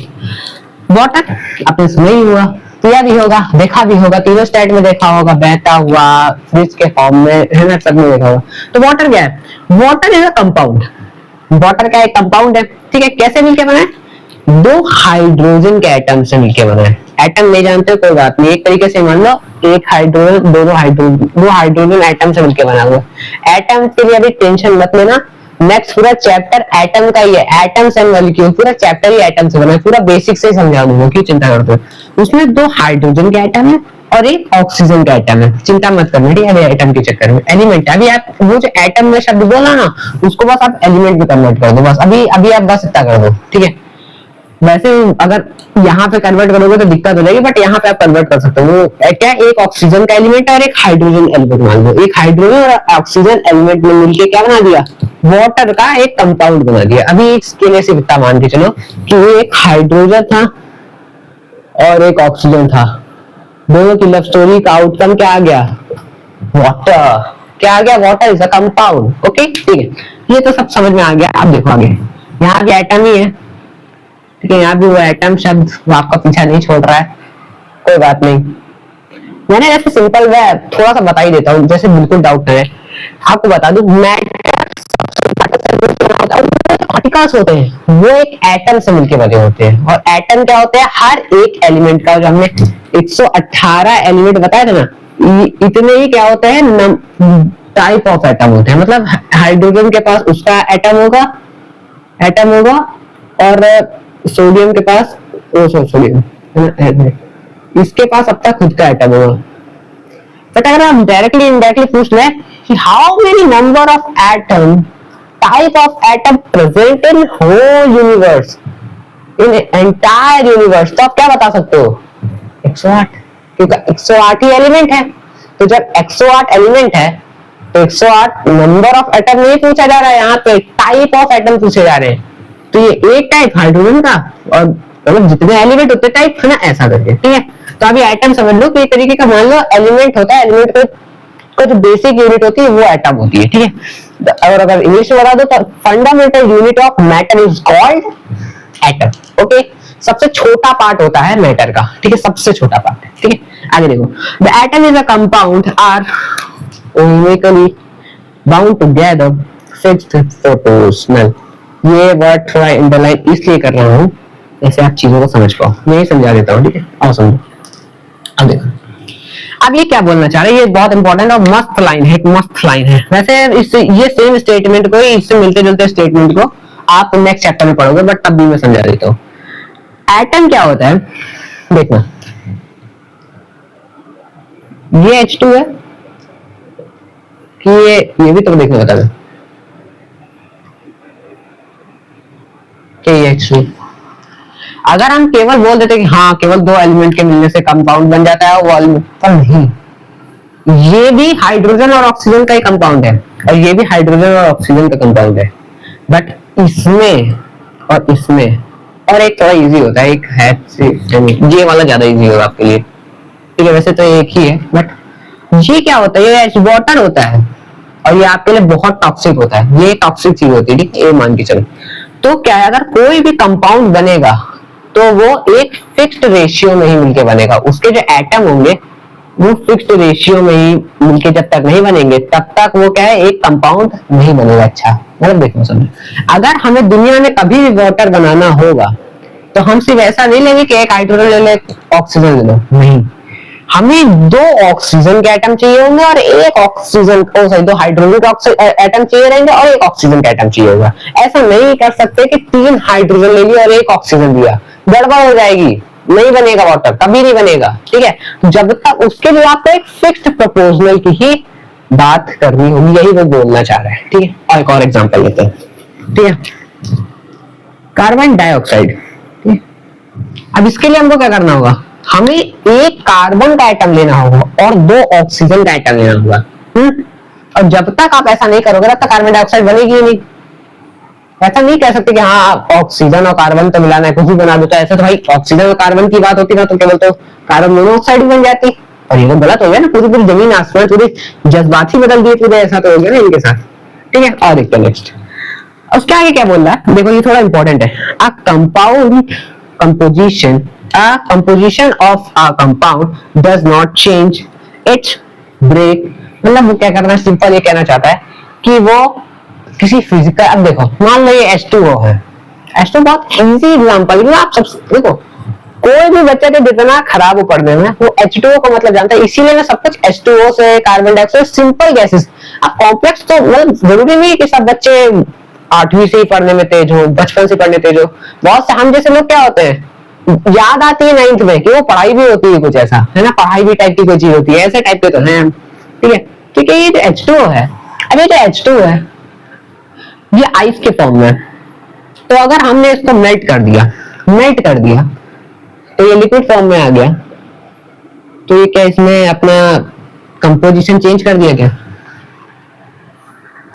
वाटर आपने सुना ही हुआ, पिया भी होगा, देखा भी होगा, तीनों स्टेट में देखा होगा, बहता हुआ, फ्रिज के फॉर्म में, है ना, सब में देखा होगा। तो वाटर क्या है, water is a compound. Water का एक कंपाउंड है। ठीक है, कैसे मिलके बना है, 2 हाइड्रोजन के एटम से मिलके बना है। एटम नहीं जानते कोई बात नहीं, एक तरीके से मान लो एक हाइड्रोजन, दो हाइड्रोजन एटम से मिलके बना हुआ। एटम के लिए अभी टेंशन मत लेना, नेक्स्ट पूरा चैप्टर एटम का ही है, एटम्स एंड मॉलिक्यूल, पूरा चैप्टर ही एटम से बना है, पूरा बेसिक से समझा दूंगा, क्यों चिंता करते हो। उसमें 2 हाइड्रोजन के एटम है और एक ऑक्सीजन का एटम है, चिंता मत करना। ठीक है, एटम के चक्कर में एलिमेंट, अभी आप वो जो एटम में शब्द बोला ना, उसको बस आप एलिमेंट में कन्वर्ट कर दो, बस अभी आप बस इतना कर दो। ठीक है, वैसे अगर यहाँ पे कन्वर्ट करोगे तो दिक्कत हो जाएगी, बट यहाँ पे आप कन्वर्ट कर सकते हो। वो क्या, एक ऑक्सीजन का एलिमेंट और एक हाइड्रोजन एलिमेंट मान लो, एक हाइड्रोजन और ऑक्सीजन एलिमेंट में मिलके क्या बना दिया, वाटर का एक कंपाउंड बना दिया। अभी इसके लिए सिर्फ इतना मान के चलो कि वो एक हाइड्रोजन था और एक ऑक्सीजन था, दोनों की लव स्टोरी का आउटकम क्या आ गया, वाटर। क्या आ गया, water is a compound. Okay, ठीक है, ये तो सब समझ में आ गया। अब देखो आगे, यहाँ भी एटम ही है। ठीक है, यहाँ भी वो एटम शब्द वो आपका पीछा नहीं छोड़ रहा है, कोई बात नहीं। मैंने ऐसे सिंपल वे थोड़ा सा बता ही देता हूँ, जैसे बिल्कुल डाउट है। आपको बता दूं, पार्टिकल्स होते हैं वो एक एटम से मिलकर बने होते हैं, और एटम क्या होते हैं, हर एक एलिमेंट का, जो हमने 118 एलिमेंट बताया था ना, इतने ही क्या होते हैं, टाइप ऑफ एटम होते हैं। मतलब हाइड्रोजन के पास उसका एटम होगा और सोडियम के पास सोडियम, इसके पास अपना खुद का एटम होगा। बट अगर हम डायरेक्टली इनडायरेक्टली पूछ ले कि how many number of atom, type of atom present in whole universe, in entire universe, तो आप क्या बता सकते हो, 108, क्योंकि 108 ही एलिमेंट है। तो जब 108 एलिमेंट है तो 108 नंबर ऑफ एटम नहीं पूछा जा रहा है, यहाँ पे टाइप ऑफ एटम पूछे जा रहे हैं। तो ये एक टाइप हाइड्रोजन का, और मतलब जितने एलिमेंट होते टाइप है ना, ऐसा करके। ठीक है, तो अभी एटम समझ लो कि एक तरीके का मान लो एलिमेंट होता है, एलिमेंट को जो बेसिक यूनिट होती है वो एटम होती है। ठीक है, और अगर इंग्लिश में बता दो तो fundamental unit of matter is called atom. Okay, सबसे छोटा पार्ट होता है मैटर का। ठीक है, सबसे छोटा पार्ट है। ठीक है, आगे देखो, the atom is a compound are originally bound together fixed proportional. ये वर्ड थोड़ा अंडरलाइन इसलिए कर रहा हूँ ऐसे आप चीजों को समझ पाओ, मैं समझा देता हूँ। ठीक है, आओ समझो। अब देखो, अब ये क्या बोलना चाह रहे हैं, ये बहुत इंपॉर्टेंट और मस्त लाइन है, एक मस्त लाइन है। वैसे इससे ये सेम स्टेटमेंट को, इससे मिलते जुलते स्टेटमेंट को आप नेक्स्ट चैप्टर में पढ़ोगे, बट तब भी मैं समझा देता हूँ। एटम क्या होता है, देखना, ये H2 है कि ये भी तो देखना बता दो कि ये H2। अगर हम केवल बोल देते कि हाँ केवल 2 एलिमेंट के मिलने से कंपाउंड बन जाता है, वो एलिमेंट, पर नहीं, ये भी हाइड्रोजन और ऑक्सीजन का ही कंपाउंड है, और ये भी हाइड्रोजन और ऑक्सीजन का कंपाउंड है। बट इसमें और इसमें और एक थोड़ा इजी होता है, एक है ये वाला ज्यादा इजी होगा आपके लिए। ठीक है, वैसे तो एक ही है, बट ये क्या होता है, ये वाटर होता है और ये आपके लिए बहुत टॉक्सिक होता है, ये टॉक्सिक चीज होती है। ठीक है, ये मान के चलो, तो क्या है, अगर कोई भी कंपाउंड बनेगा तो वो एक फिक्स्ड रेशियो में ही मिलके बनेगा। उसके जो एटम होंगे वो फिक्स्ड रेशियो में ही मिलके जब तक नहीं बनेंगे तब तक वो क्या है, एक कंपाउंड नहीं बनेगा। अच्छा मतलब देखो समझो, अगर हमें दुनिया में कभी भी वाटर बनाना होगा तो हम सिर्फ ऐसा नहीं लेंगे कि एक हाइड्रोजन ले लो एक ऑक्सीजन ले लो, नहीं, हमें दो ऑक्सीजन के एटम चाहिए होंगे और एक ऑक्सीजन दो हाइड्रोजन के एटम चाहिए रहेंगे और एक ऑक्सीजन का एटम चाहिए होगा। ऐसा नहीं कर सकते कि 3 हाइड्रोजन ले लिया और एक ऑक्सीजन दिया, गड़बड़ हो जाएगी, नहीं बनेगा वाटर, कभी नहीं बनेगा। ठीक है, जब तक उसके लिए आपको एक फिक्स्ड प्रोपोर्शनल की ही बात करनी होगी, यही वो बोलना चाह रहा है। ठीक है, और एक और एग्जांपल लेते हैं। ठीक है, कार्बन डाइऑक्साइड। अब इसके लिए हमको क्या करना होगा, हमें एक कार्बन का एटम लेना होगा और 2 ऑक्सीजन का एटम लेना होगा। और जब तक आप ऐसा नहीं करोगे तब तक कार्बन डाइऑक्साइड बनेगी ही नहीं। ऐसा नहीं कह सकते कि हाँ ऑक्सीजन और कार्बन तो मिलाना है, कुछ भी बना दो। तो ऐसे तो भाई ऑक्सीजन और कार्बन की बात होती ना तो क्या बोलते हो, कार्बन मोनोऑक्साइड बन जाती। और ये तो गलत हो गया ना, पूरी पूरी जमीन आसमान पूरी जज्बात ही बदल दिए पूरे, ऐसा तो हो गया ना इनके साथ। ठीक है, और देखते हैं नेक्स्ट। उसके आगे क्या बोल रहा है, देखो ये थोड़ा इंपॉर्टेंट है। A compound composition of a compound does not change its break। मतलब वो क्या करना है, सिंपल ये कहना चाहता है कि वो किसी फिजिकल, अब देखो मान लो ये H2O है, H2O बहुत इजी एग्जांपल है। आप सब देखो, कोई भी बच्चा के जितना खराब हो पढ़ने में वो H2O का मतलब जानता है, इसीलिए मैं सब कुछ H2O से कार्बन डाइऑक्साइड सिंपल गैसेस। अब कॉम्प्लेक्स तो मतलब जरूरी नहीं है कि सब बच्चे 8वीं से ही पढ़ने में तेज हो, बचपन से पढ़ने तेज हो। बहुत से हम जैसे लोग क्या होते हैं, याद आती है 9th में कि वो पढ़ाई भी होती है, कुछ ऐसा है ना, पढ़ाई भी टाइप की कोई चीज होती है, ऐसे टाइप के तो हैं हम। ठीक है, ठीक है, ये जो H2O है, अब ये जो H2O है ये आइस के फॉर्म में, तो अगर हमने इसको मेल्ट कर दिया तो ये लिक्विड फॉर्म में आ गया। तो ये क्या इसमें अपना कंपोजिशन चेंज कर दिया क्या?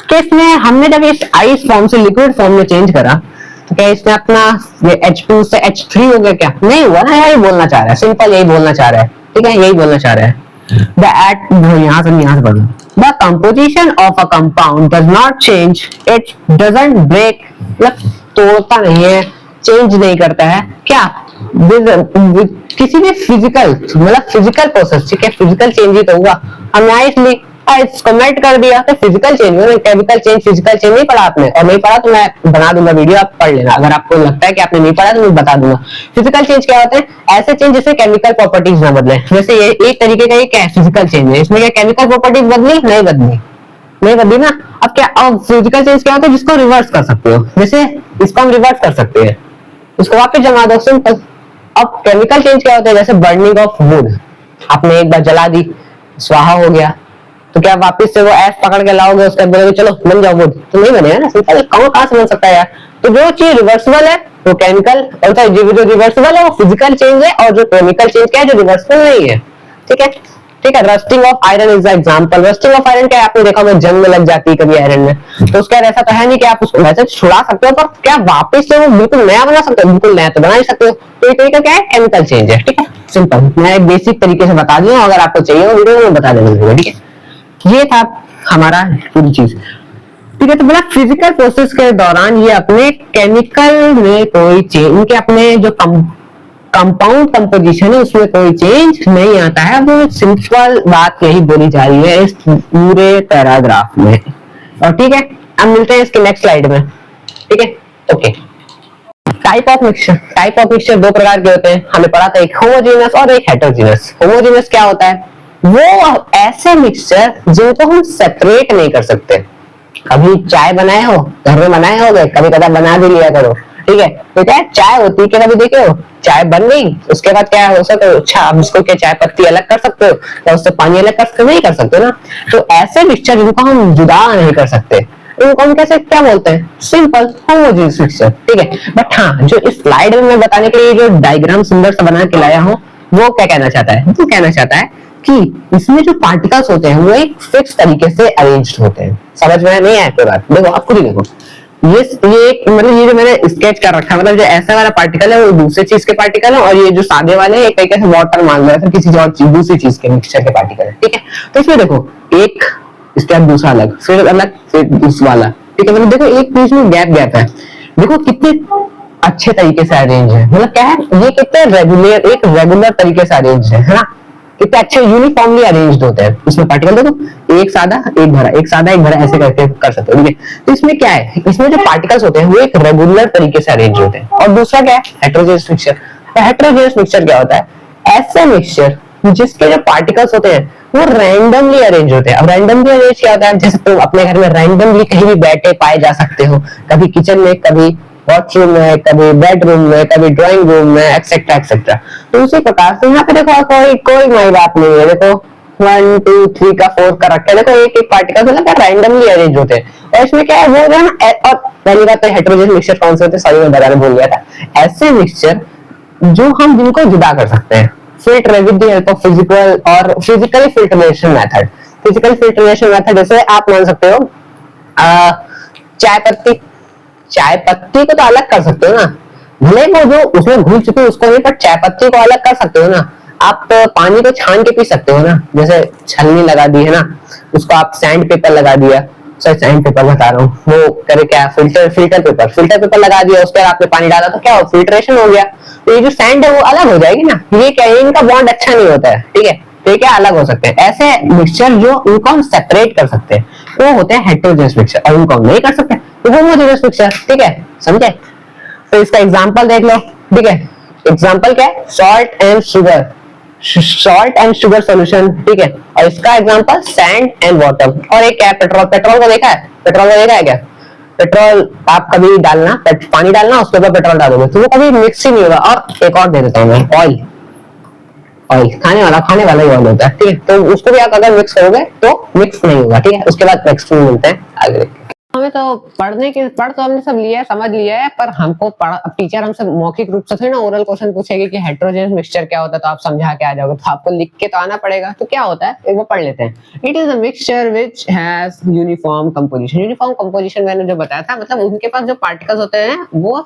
तो इसमें हमने जब इस आइस फॉर्म से लिक्विड फॉर्म में चेंज करा तो क्या इसने अपना ये H2 से H3 हो गया क्या? नहीं हुआ ना, यही बोलना चाह रहा है, सिंपल यही बोलना चाह रहा है। ठीक है, यही बोलना चाह रहा है। यहाँ से पढ़ो, the composition of a compound does not change, it doesn't break, मतलब तोड़ता नहीं है, चेंज नहीं करता है क्या, किसी भी फिजिकल, मतलब फिजिकल प्रोसेस। ठीक है, फिजिकल चेंज ही तो हुआ। हम यहाँ इसलिए इसको मेल्ट कर दिया तो फिजिकल चेंज हुआ, केमिकल चेंज, फिजिकल चेंज नहीं पढ़ा आपने, और नहीं पढ़ा तो मैं बना दूंगा वीडियो, आप पढ़ लेना। अगर आपको लगता है कि आपने नहीं पढ़ा तो मैं बता दूंगा। फिजिकल चेंज क्या होते हैं, ऐसे चेंज जिससे केमिकल प्रॉपर्टीज ना बदले। जैसे ये एक तरीके का ये क्या फिजिकल चेंज है, इसमें क्या केमिकल प्रॉपर्टीज बदली? नहीं बदली ना। अब क्या, अब फिजिकल चेंज क्या होता है जिसको रिवर्स कर सकते हो, जैसे इसको हम रिवर्स कर सकते हैं, इसको वापस जमा दो, सिंपल। अब केमिकल चेंज क्या होता है, जैसे बर्निंग ऑफ वुड, आपने एक बार जला दी, स्वाहा हो गया, तो क्या वापस से वो ऐस पकड़ के लाओगे, उसके बोलोगे चलो बन जाओ वुड, तो नहीं बनेगा ना, सिंपल। कहाँ से बन सकता है यार? तो जो चीज रिवर्सिबल है वो केमिकल, और जो रिवर्सिबल है वो फिजिकल चेंज है, और जो केमिकल चेंज क्या है जो रिवर्सिबल नहीं है। ठीक है, ठीक है। Rusting of iron is the example. Rusting of iron क्या है, आपने देखा होगा जंग में लग जाती है कभी आयरन में, तो उसका ऐसा तो है नहीं कि आप उसको वैसे छुड़ा सकते हो, पर क्या वापस से वो बिल्कुल नया बना सकते हो? बिल्कुल नया तो बना ही सकते हो। तो ये तरीका क्या है, केमिकल चेंज है। ठीक है, सिंपल। मैं एक बेसिक तरीके से बता दिया, अगर आपको चाहिए हो वीडियो में बता देना। ठीक है, ये था हमारा पूरी चीज। ठीक है, तो बोला फिजिकल प्रोसेस के दौरान ये अपने केमिकल में कोई चेंज, इनके अपने जो कंपाउंड कंपोजिशन है उसमें कोई चेंज नहीं आता है। वो सिंपल बात यही बोली जा रही है इस पूरे पैराग्राफ में। और ठीक है, अब मिलते हैं इसके नेक्स्ट स्लाइड में। ठीक है, ओके। टाइप ऑफ मिक्सचर 2 प्रकार के होते हैं, हमने पढ़ा था, एक होमोजेनस और एक हेटेरोजेनस। होमोजेनस क्या होता है, वो ऐसे मिक्सचर जिनको हम सेपरेट नहीं कर सकते। कभी चाय बनाए हो, घर में बनाए होगे, कभी कदा बना भी लिया करो। ठीक है, तो क्या चाय होती है, क्या कभी देखे हो, चाय बन गई, उसके बाद क्या हो सकता है, अच्छा अब इसको क्या चाय पत्ती अलग कर सकते हो या उससे पानी अलग कर सकते हो? नहीं कर सकते ना। तो ऐसे मिक्सचर जिनको हम जुदा नहीं कर सकते उनको हम कैसे क्या बोलते हैं, सिंपल होमोजेनस मिक्सचर। ठीक है, बट हाँ, जो इस स्लाइड में मैं बताने के लिए जो डायग्राम सुंदर सा बना के लाया हूँ वो क्या कहना चाहता है, वो कहना चाहता है कि इसमें जो पार्टिकल्स होते हैं वो एक फिक्स तरीके से अरेंज्ड होते हैं। समझ में नहीं आया कोई बात? देखो आप खुद ही देखो, ये मतलब ये जो मैंने स्केच कर रखा है, मतलब जो ऐसा वाला पार्टिकल है वो दूसरे चीज के पार्टिकल है, और ये जो सादे वाले हैं एक तरीके से वाटर मान लो या फिर किसी और चीज, दूसरी चीज के मिक्सचर के पार्टिकल है। ठीक है, तो इसमें देखो एक, इसके बाद दूसरा अलग, फिर अलग, फिर दूसरा वाला। ठीक है, मतलब देखो एक बीच में गैप है, देखो कितने अच्छे तरीके से अरेंज है, मतलब क्या है ये कितने रेगुलर, एक रेगुलर तरीके से अरेंज है ना, कितने अच्छे यूनिफॉर्मली अरेंज्ड होते हैं। इसमें पार्टिकल देखो, एक सादा एक भरा, एक सादा एक भरा, ऐसे करके कर सकते हो, ठीक है। तो इसमें क्या है, इसमें जो पार्टिकल्स होते हैं वो एक रेगुलर तरीके से अरेंज होते हैं। और दूसरा क्या है, हेटेरोजेनस मिक्सचर। हेटेरोजेनस मिक्सचर क्या होता है, ऐसे मिक्सचर जिसके जो पार्टिकल्स होते हैं वो रैंडमली अरेंज होते हैं। अब रैंडमली अरेंज क्या होता है, जैसे तुम अपने घर में रैंडमली कहीं भी बैठे पाए जा सकते हो, कभी किचन में, कभी वॉशरूम में, कभी बेडरूम में, कभी ड्राइंग रूम में, एक्सेट्रा एक्सेट्रा। तो उसी प्रकार से यहाँ पे देखो कोई कोई माई बात नहीं है, देखो 1 2 3 का 4 का रखा है, देखो एक एक पार्टिकल मतलब रैंडमली अरेंज होते हैं। और इसमें क्या है वो जो है ना, और पहली बात तो हेटेरोजेनस मिक्सचर कौन से होते हैं, सॉरी मैं बताने भूल गया था। ऐसे मिक्सचर जो हम जिनको जुदा कर सकते हैं, filter with the help of physical और physically filtration method. Physical filtration method जैसे आप मान सकते हो चाय पत्ती, चाय पत्ती को तो अलग कर सकते हो ना, भले वो जो उसमें घुल चुके उसको नहीं, पर चाय पत्ती को अलग कर सकते हो ना। आप पानी को छान के पी सकते हो ना, जैसे छलनी लगा दी है ना, उसको आप सैंड पेपर लगा दिया, सॉरी सैंड पेपर बता रहा हूँ, वो करे क्या, फिल्टर पेपर लगा दिया, उसके बाद आपने पानी डाला तो क्या हो, फिल्ट्रेशन हो गया। तो ये जो सैंड है वो अलग हो जाएगी ना, ये क्या है, इनका बॉन्ड अच्छा नहीं होता है, ठीक है। तो ये क्या अलग हो सकते हैं, ऐसे मिक्सचर जो उनको हम सेपरेट कर सकते हैं वो होते हैं हेटेरोजेनस मिक्सचर, और उनको हम नहीं कर सकते तो होमोजेनस मिक्सचर, ठीक है, समझे। तो इसका एग्जांपल देख लो, ठीक है। एग्जांपल क्या है, salt and sugar, salt and sugar solution, ठीक है। और इसका एग्जांपल सैंड एंड वाटर। और एक क्या है, पेट्रोल, पेट्रोल को देखा है, पेट्रोल को देखा है क्या, पेट्रोल आप कभी डालना, पानी डालना, उसके ऊपर पेट्रोल डालोगे तो वो कभी मिक्स ही नहीं होगा। और एक और दे देता हूँ मैं, ऑयल, ऑयल खाने वाला ही ऑयल होता है, ठीक है। तो उसको भी आप अगर मिक्स करोगे तो मिक्स नहीं होगा, ठीक है। उसके बाद नेक्स्ट में मिलते हैं आगे। हमें तो पढ़ तो हमने सब लिया है, समझ लिया है, पर हमको टीचर हमसे मौखिक रूप से थोड़ी ना ओरल क्वेश्चन पूछेगी कि हेटेरोजेनस मिक्सचर क्या होता है तो आप समझा के आ जाओगे, तो आपको लिख के तो आना पड़ेगा। तो क्या होता है एक बार पढ़ लेते हैं। It is a mixture which has uniform composition. Uniform composition मैंने जो बताया था, मतलब उनके पास जो पार्टिकल्स होते हैं वो,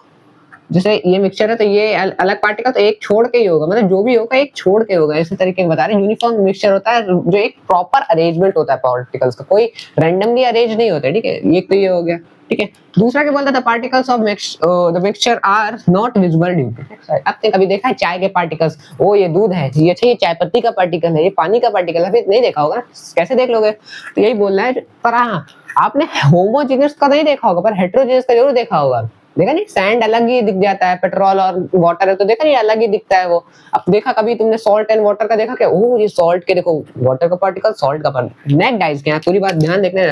जैसे ये मिक्सचर है तो ये अलग पार्टिकल तो एक छोड़ के ही होगा, मतलब जो भी होगा एक छोड़ के होगा, इसी तरीके से बता रहे हैं। यूनिफॉर्म मिक्सचर होता है जो एक प्रॉपर अरेंजमेंट होता है पार्टिकल्स का, कोई रैंडमली अरेंज नहीं होता है, ठीक है। एक तो ये हो गया, ठीक है। दूसरा क्या बोलता था, particles of the mixture are not visible due to. आपने कभी देखा है चाय के पार्टिकल्स, ओ ये दूध है, ये अच्छा ये चाय पत्ती का पार्टिकल है, ये पानी का पार्टिकल है, फिर नहीं देखा होगा, कैसे देख लोगे। तो यही बोलना है। पर हाँ, आपने होमोजेनस का नहीं देखा होगा पर हेटेरोजेनस का जरूर देखा होगा। देखा नहीं, सैंड अलग ही दिख जाता है, पेट्रोल और वाटर है तो देखा नहीं अलग ही दिखता है वो। अब देखा कभी तुमने सॉल्ट एंड वाटर का देखा क्या, ओह ये सॉल्ट के देखो, वाटर का पार्टिकल, सॉल्ट का पार्टिकल, नेक डाइस के, पूरी बात ध्यान देखने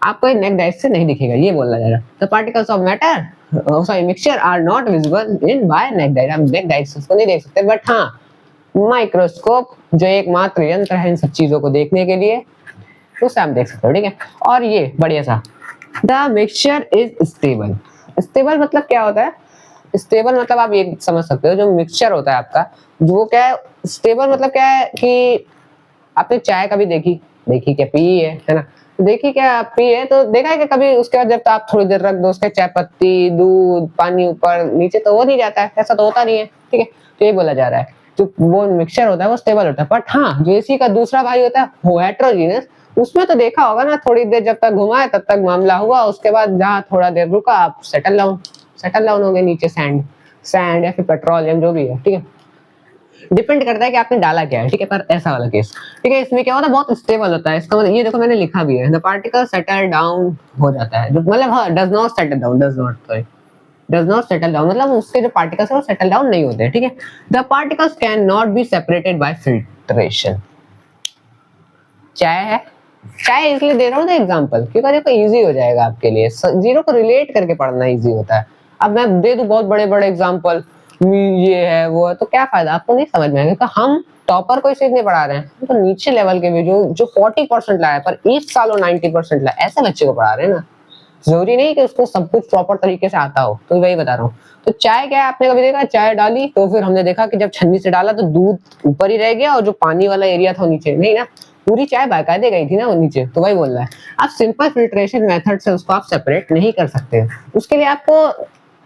आपको नेक डाइस से नहीं दिखेगा, ये बोलना जा रहा। The particles of matter, sorry mixture are not visible in by naked eyes. हम नेक डाइस को नहीं देख सकते, बट हाँ माइक्रोस्कोप जो एकमात्र यंत्र है इन सब चीजों को देखने के लिए, उससे हम देख सकते हो, ठीक है। और ये बढ़िया सा, the mixture is stable. Stable मतलब क्या होता है, स्टेबल मतलब आप ये समझ सकते हो, जो मिक्सचर होता है आपका वो क्या है, स्टेबल मतलब क्या है कि आपने चाय कभी देखी क्या, पी है ना, देखी क्या पी है, तो देखा है कि कभी उसके बाद जब तो आप थोड़ी देर रख दो उसके चाय पत्ती, दूध, पानी ऊपर नीचे तो हो नहीं जाता है, ऐसा तो होता नहीं है, ठीक है। तो ये बोला जा रहा है जो वो मिक्सचर होता है वो स्टेबल होता है। बट हाँ जो इसी का दूसरा भाई होता है हेटेरोजेनस, उसमें तो देखा होगा ना, थोड़ी देर जब तक घुमाए तब तक मामला हुआ, उसके बाद जहाँ थोड़ा देर रुका आप सेटल डाउन हो गए नीचे, सैंड या फिर पेट्रोलियम जो भी है, ठीक है। डिपेंड करता है कि आपने डाला क्या है, ठीक है। पर ऐसा वाला केस, ठीक है, इसमें क्या होता है बहुत स्टेबल होता है। इसका मतलब ये देखो मैंने लिखा भी है, द पार्टिकल सेटल डाउन हो जाता है, मतलब हाँ डज नॉट सेटल डाउन मतलब उसके जो पार्टिकल्स है वो सेटल डाउन नहीं होते, ठीक है। The particles can not be separated by filtration. चाय इसलिए दे रहा हूँ ना एग्जांपल, क्योंकि देखो इजी हो जाएगा आपके लिए, जीरो को रिलेट करके पढ़ना इजी होता है। अब मैं दे दूं बहुत बड़े बड़े एग्जांपल, ये है वो है, तो क्या फायदा, आपको नहीं समझ में आएगा। क्योंकि हम टॉपर को इसे नहीं पढ़ा रहे हैं, तो नीचे लेवल के भी जो 40% लाया पर इस साल 90% लाया, ऐसे बच्चे को पढ़ा रहे हैं ना। जरूरी नहीं कि उसको सब कुछ प्रॉपर तरीके से आता हो, तो वही बता रहा हूँ। तो चाय क्या है, आपने कभी देखा चाय डाली तो फिर हमने देखा कि जब छन्नी से डाला तो दूध ऊपर ही रह गया और जो पानी वाला एरिया था नीचे नहीं ना, पूरी चाय बाकायदे गई थी ना वो नीचे। तो वही बोल रहा है, आप सिंपल फिल्ट्रेशन मेथड से उसको आप सेपरेट नहीं कर सकते। उसके लिए आपको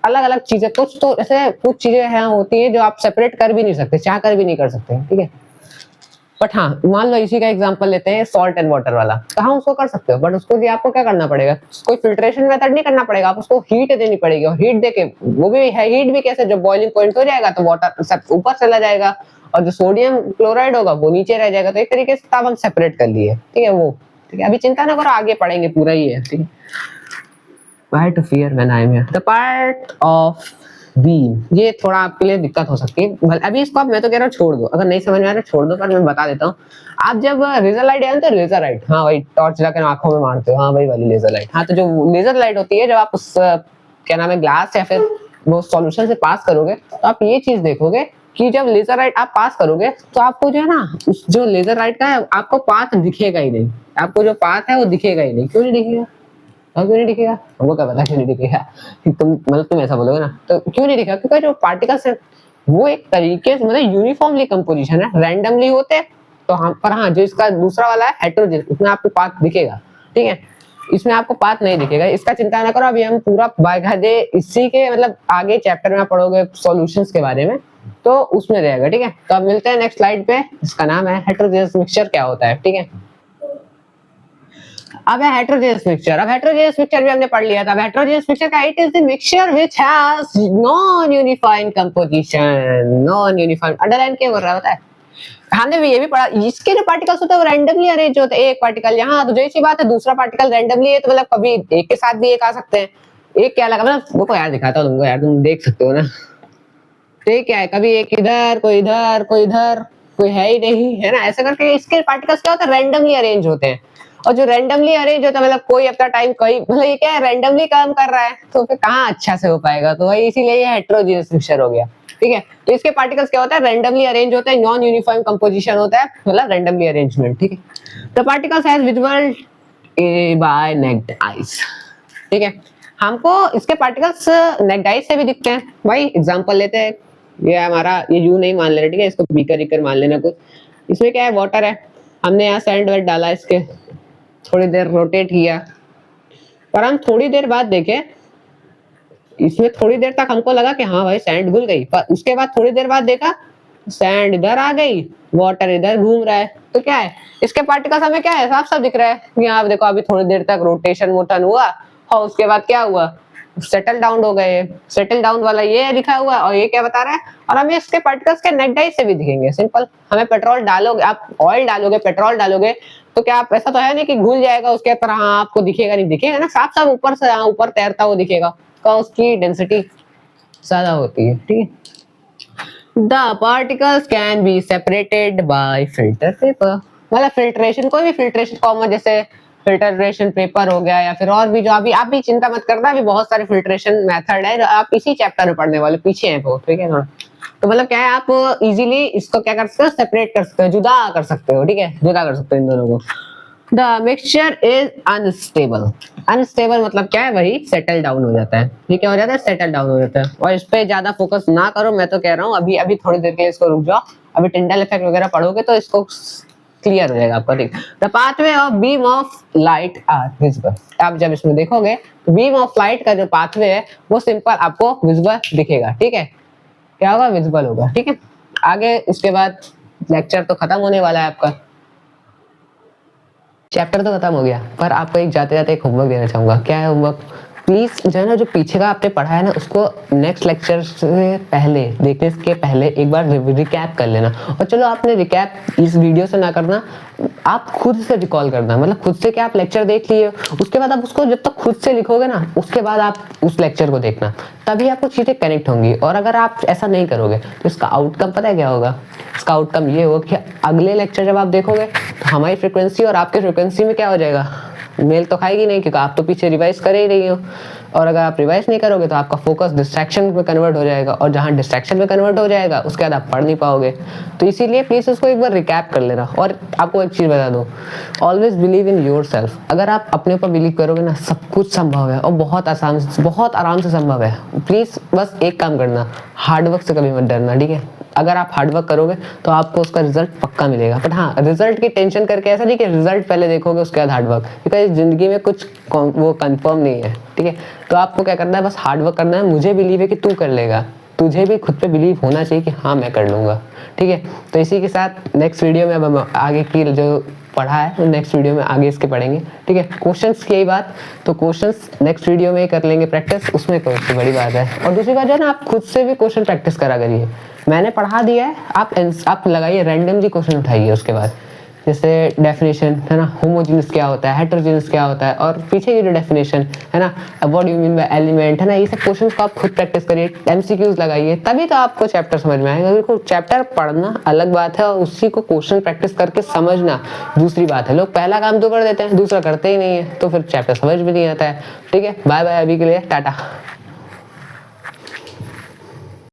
अलग अलग चीजें, कुछ तो ऐसे कुछ चीजें हैं होती है जो आप सेपरेट कर भी नहीं सकते, चाह कर भी नहीं कर सकते, ठीक है। बट हाँ, मान लो इसी का एग्जांपल लेते हैं सॉल्ट एंड वाटर वाला, तो हाँ उसको कर सकते हो, बट उसको लिए आपको क्या करना पड़ेगा, कोई फिल्ट्रेशन मेथड नहीं करना पड़ेगा, आप उसको हीट देनी पड़ेगी, और हीट देके वो भी है, हीट भी कैसे, जब बॉइलिंग पॉइंट हो जाएगा तो वाटर सब ऊपर चला जाएगा और जो सोडियम क्लोराइड होगा वो नीचे रह जाएगा। तो एक तरीके से तब हम सेपरेट कर लिए, ठीक है वो, ठीक है, अभी चिंता ना करो, आगे पढ़ेंगे पूरा ही है, ठीक है। Why to fear when I'm here? The part of beam, ये थोड़ा आपके लिए दिक्कत हो सकती है, अभी इसको आप, मैं तो कह रहा हूँ छोड़ दो, अगर नहीं समझ में आ रहा छोड़ दो, पर मैं बता देता हूँ। आप जब लेजर लाइट जानते हो, लेजर लाइट, हाँ भाई, टॉर्च लगा आंखों में मारते हो, हाँ भाई वाली लेजर लाइट, हाँ, तो जो लेजर लाइट होती है, जब आप उस क्या नाम है ग्लास या फिर वो सॉल्यूशन से पास करोगे, तो आप ये चीज देखोगे कि जब लेजर लाइट आप पास करोगे तो आपको जो है ना, उस जो लेजर लाइट का है आपको पाथ दिखेगा ही नहीं, आपको जो पाथ है वो दिखेगा ही नहीं। क्यों नहीं दिखेगा? और क्यों नहीं दिखेगा? हमको क्या पता क्यों नहीं दिखेगा, तुम मतलब तुम ऐसा बोलोगे ना, तो क्यों नहीं दिखेगा? क्योंकि जो पार्टिकल्स है वो एक तरीके से मतलब यूनिफॉर्मली कंपोजिशन है, रैंडमली होते हैं, तो हम पर हाँ जो इसका दूसरा वाला है हेटेरोजेनस, इसमें आपको पाथ दिखेगा, ठीक है, इसमें आपको पाथ नहीं दिखेगा, इसका चिंता ना करो, अभी हम पूरा बाकायदे इसी के मतलब आगे चैप्टर में पढ़ोगे सॉल्यूशंस के बारे में, तो उसमें रहेगा, ठीक है। तो अब मिलते हैं नेक्स्ट स्लाइड पे, इसका नाम है हेटेरोजेनस मिक्सचर क्या होता है, ठीक है। अब है हेटेरोजेनस मिक्सचर, अब हेटेरोजेनस मिक्सचर भी हमने पढ़ लिया था। अब हेटेरोजेनस मिक्सचर का it is the mixture which has non unified composition, non unified, underline क्या हो रहा है पता है, हमने भी ये भी पढ़ा, इसके जो पार्टिकल्स होते हैं वो रैंडमली अरेंज होते हैं, एक पार्टिकल यहाँ, तो जैसी बात है दूसरा पार्टिकल रैंडमली है, तो मतलब कभी एक के साथ भी एक आ सकते हैं, एक क्या लगा मतलब वो को यार दिखाता हूँ तुमको, यार तुम देख सकते हो ना, तो ये क्या है, कभी एक इधर, कोई इधर, कोई इधर, कोई है ही नहीं, है ना, ऐसा करके इसके पार्टिकल्स क्या होता है, रैंडमली अरेंज होते हैं। और जो रैंडमली अरेंज होता है मतलब कोई अपना टाइम कोई मतलब ये क्या है, रैंडमली काम कर रहा है, तो फिर कहाँ अच्छा से हो पाएगा, तो वही इसीलिए ये हेटेरोजेनस मिक्सचर हो गया, ठीक है। तो इसके पार्टिकल्स क्या होता है, रैंडमली अरेंज होते हैं, नॉन यूनिफॉर्म कंपोजिशन होता है, मतलब रैंडमली अरेंजमेंट, ठीक है। The particles has visible by naked eyes, ठीक है, हमको इसके पार्टिकल्स नेक्ड आईज से भी दिखते हैं। भाई एग्जांपल लेते हैं, ये हमारा ये यू नहीं मान लेना, ठीक है, इसको बीकर इकर मान लेना कुछ। इसमें क्या है, वाटर है, हमने यहाँ सैंड वेट डाला, इसके थोड़ी देर रोटेट किया, पर हम थोड़ी देर बाद देखे इसमें थोड़ी देर तक हमको लगा कि हाँ भाई सैंड घुल गई, पर उसके बाद थोड़ी देर बाद देखा सैंड इधर आ गई, वाटर इधर घूम रहा है, तो क्या है इसके पार्टिकल्स हमें क्या है साफ साफ दिख रहा है, यहाँ आप देखो अभी थोड़ी देर तक रोटेशन मोटन हुआ और उसके बाद क्या हुआ, सेटल डाउन हो गए, सेटल डाउन वाला ये लिखा हुआ और ये क्या बता रहा है, और हमें इसके पार्टिकल्स के नेट डाइस से भी दिखेंगे, सिंपल। हमें पेट्रोल डालोगे, आप ऑयल डालोगे, पेट्रोल डालोगे, तो क्या आप ऐसा तो है नहीं कि घुल जाएगा उसके तरह, हाँ आपको दिखेगा नहीं, दिखेगा ना साफ साफ ऊपर से, हाँ ऊपर तैरता हुआ दिखेगा, तो उसकी डेंसिटी ज्यादा होती है, ठीक है। The particles can be separated by filter paper, मतलब फिल्ट्रेशन, कोई भी फिल्ट्रेशन कॉमन जैसे फिल्ट्रेशन पेपर हो गया, या फिर और भी जो अभी आप भी चिंता मत करना, अभी बहुत सारे फिल्ट्रेशन मेथड है, आप इसी चैप्टर में पढ़ने वाले, पीछे हैं वो, ठीक है थोड़ा। तो मतलब क्या है, आप इजीली इसको क्या कर सकते हो, सेपरेट कर सकते हो, जुदा कर सकते हो, ठीक है, जुदा कर सकते हो इन दोनों को। The mixture is unstable, unstable मतलब क्या है, वही सेटल डाउन हो जाता है, ये क्या हो जाता है, सेटल डाउन हो जाता है। और इस पे ज्यादा फोकस ना करो, मैं तो कह रहा हूँ अभी अभी थोड़ी देर के लिए इसको रुक जाओ, अभी टिंडल इफेक्ट वगैरह पढ़ोगे तो इसको क्लियर हो जाएगा आपका, ठीक। The pathway of beam of light are visible, आप जब इसमें देखोगे तो बीम ऑफ लाइट का जो पाथवे है वो सिंपल आपको विजिबल दिखेगा, ठीक है, क्या होगा, विजिबल होगा, ठीक है। आगे इसके बाद लेक्चर तो खत्म होने वाला है आपका, चैप्टर तो खत्म हो गया, पर आपको एक जाते जाते एक होमवर्क देना चाहूंगा। क्या है होमवर्क, प्लीज जो है ना, जो पीछे का आपने पढ़ा है ना, उसको नेक्स्ट लेक्चर से पहले, देखने के पहले एक बार रिकैप कर लेना। और चलो आपने रिकैप इस वीडियो से ना करना, आप खुद से रिकॉल करना, मतलब खुद से क्या आप लेक्चर देख लिए, उसके बाद आप उसको जब तक खुद से लिखोगे ना, उसके बाद आप उस लेक्चर को देखना, तभी आपको चीजें कनेक्ट होंगी। और अगर आप ऐसा नहीं करोगे तो इसका आउटकम पता है क्या होगा, इसका आउटकम ये होगा कि अगले लेक्चर जब आप देखोगे तो हमारी फ्रिक्वेंसी और आपके फ्रिक्वेंसी में क्या हो जाएगा, मेल तो खाएगी नहीं, क्योंकि आप तो पीछे रिवाइज कर ही रही हो, और अगर आप रिवाइज नहीं करोगे तो आपका फोकस डिस्ट्रैक्शन में कन्वर्ट हो जाएगा, और जहां डिस्ट्रैक्शन में कन्वर्ट हो जाएगा उसके बाद आप पढ़ नहीं पाओगे। तो इसीलिए प्लीज उसको एक बार रिकैप कर लेना। और आपको एक चीज बता दो, always believe in your self, अगर आप अपने ऊपर बिलीव करोगे ना, सब कुछ संभव है और बहुत आसान, बहुत आराम से संभव है। प्लीज बस एक काम करना, हार्डवर्क से कभी मत डरना, ठीक है। अगर आप हार्डवर्क करोगे तो आपको उसका रिजल्ट पक्का मिलेगा, बट हाँ रिजल्ट की टेंशन करके ऐसा नहीं कि रिजल्ट पहले देखोगे उसके बाद हार्डवर्क, बिकॉज जिंदगी में कुछ वो कंफर्म नहीं है, ठीक है। तो आपको क्या करना है, बस हार्डवर्क करना है, मुझे बिलीव है कि तू कर लेगा, तुझे भी खुद पे बिलीव होना चाहिए कि हाँ मैं कर लूँगा। ठीक है, तो इसी के साथ नेक्स्ट वीडियो में अब हम आगे की जो पढ़ा है तो नेक्स्ट वीडियो में आगे इसके पढ़ेंगे। ठीक है, क्वेश्चंस की यही बात, तो क्वेश्चंस नेक्स्ट वीडियो में ही कर लेंगे प्रैक्टिस, उसमें कोई सी बड़ी बात है। और दूसरी बात जो है ना, आप खुद से भी क्वेश्चन प्रैक्टिस करा करिए। मैंने पढ़ा दिया है, आप लगाइए, रैंडमली क्वेश्चन उठाइए उसके बाद, जैसे डेफिनेशन है ना, होमोजेनियस क्या होता है, हेटेरोजेनियस क्या होता है, और पीछे की जो डेफिनेशन है ना, what do you mean by element है ना, ये सब क्वेश्चंस को आप खुद प्रैक्टिस करिए, एमसीक्यूज लगाइए, तभी तो आपको चैप्टर समझ में आएगा। देखो चैप्टर पढ़ना अलग बात है और उसी को क्वेश्चन प्रैक्टिस करके समझना दूसरी बात है। लोग पहला काम तो कर देते हैं, दूसरा करते ही नहीं है, तो फिर चैप्टर समझ भी नहीं आता है। ठीक है, बाय बाय, अभी के लिए टाटा।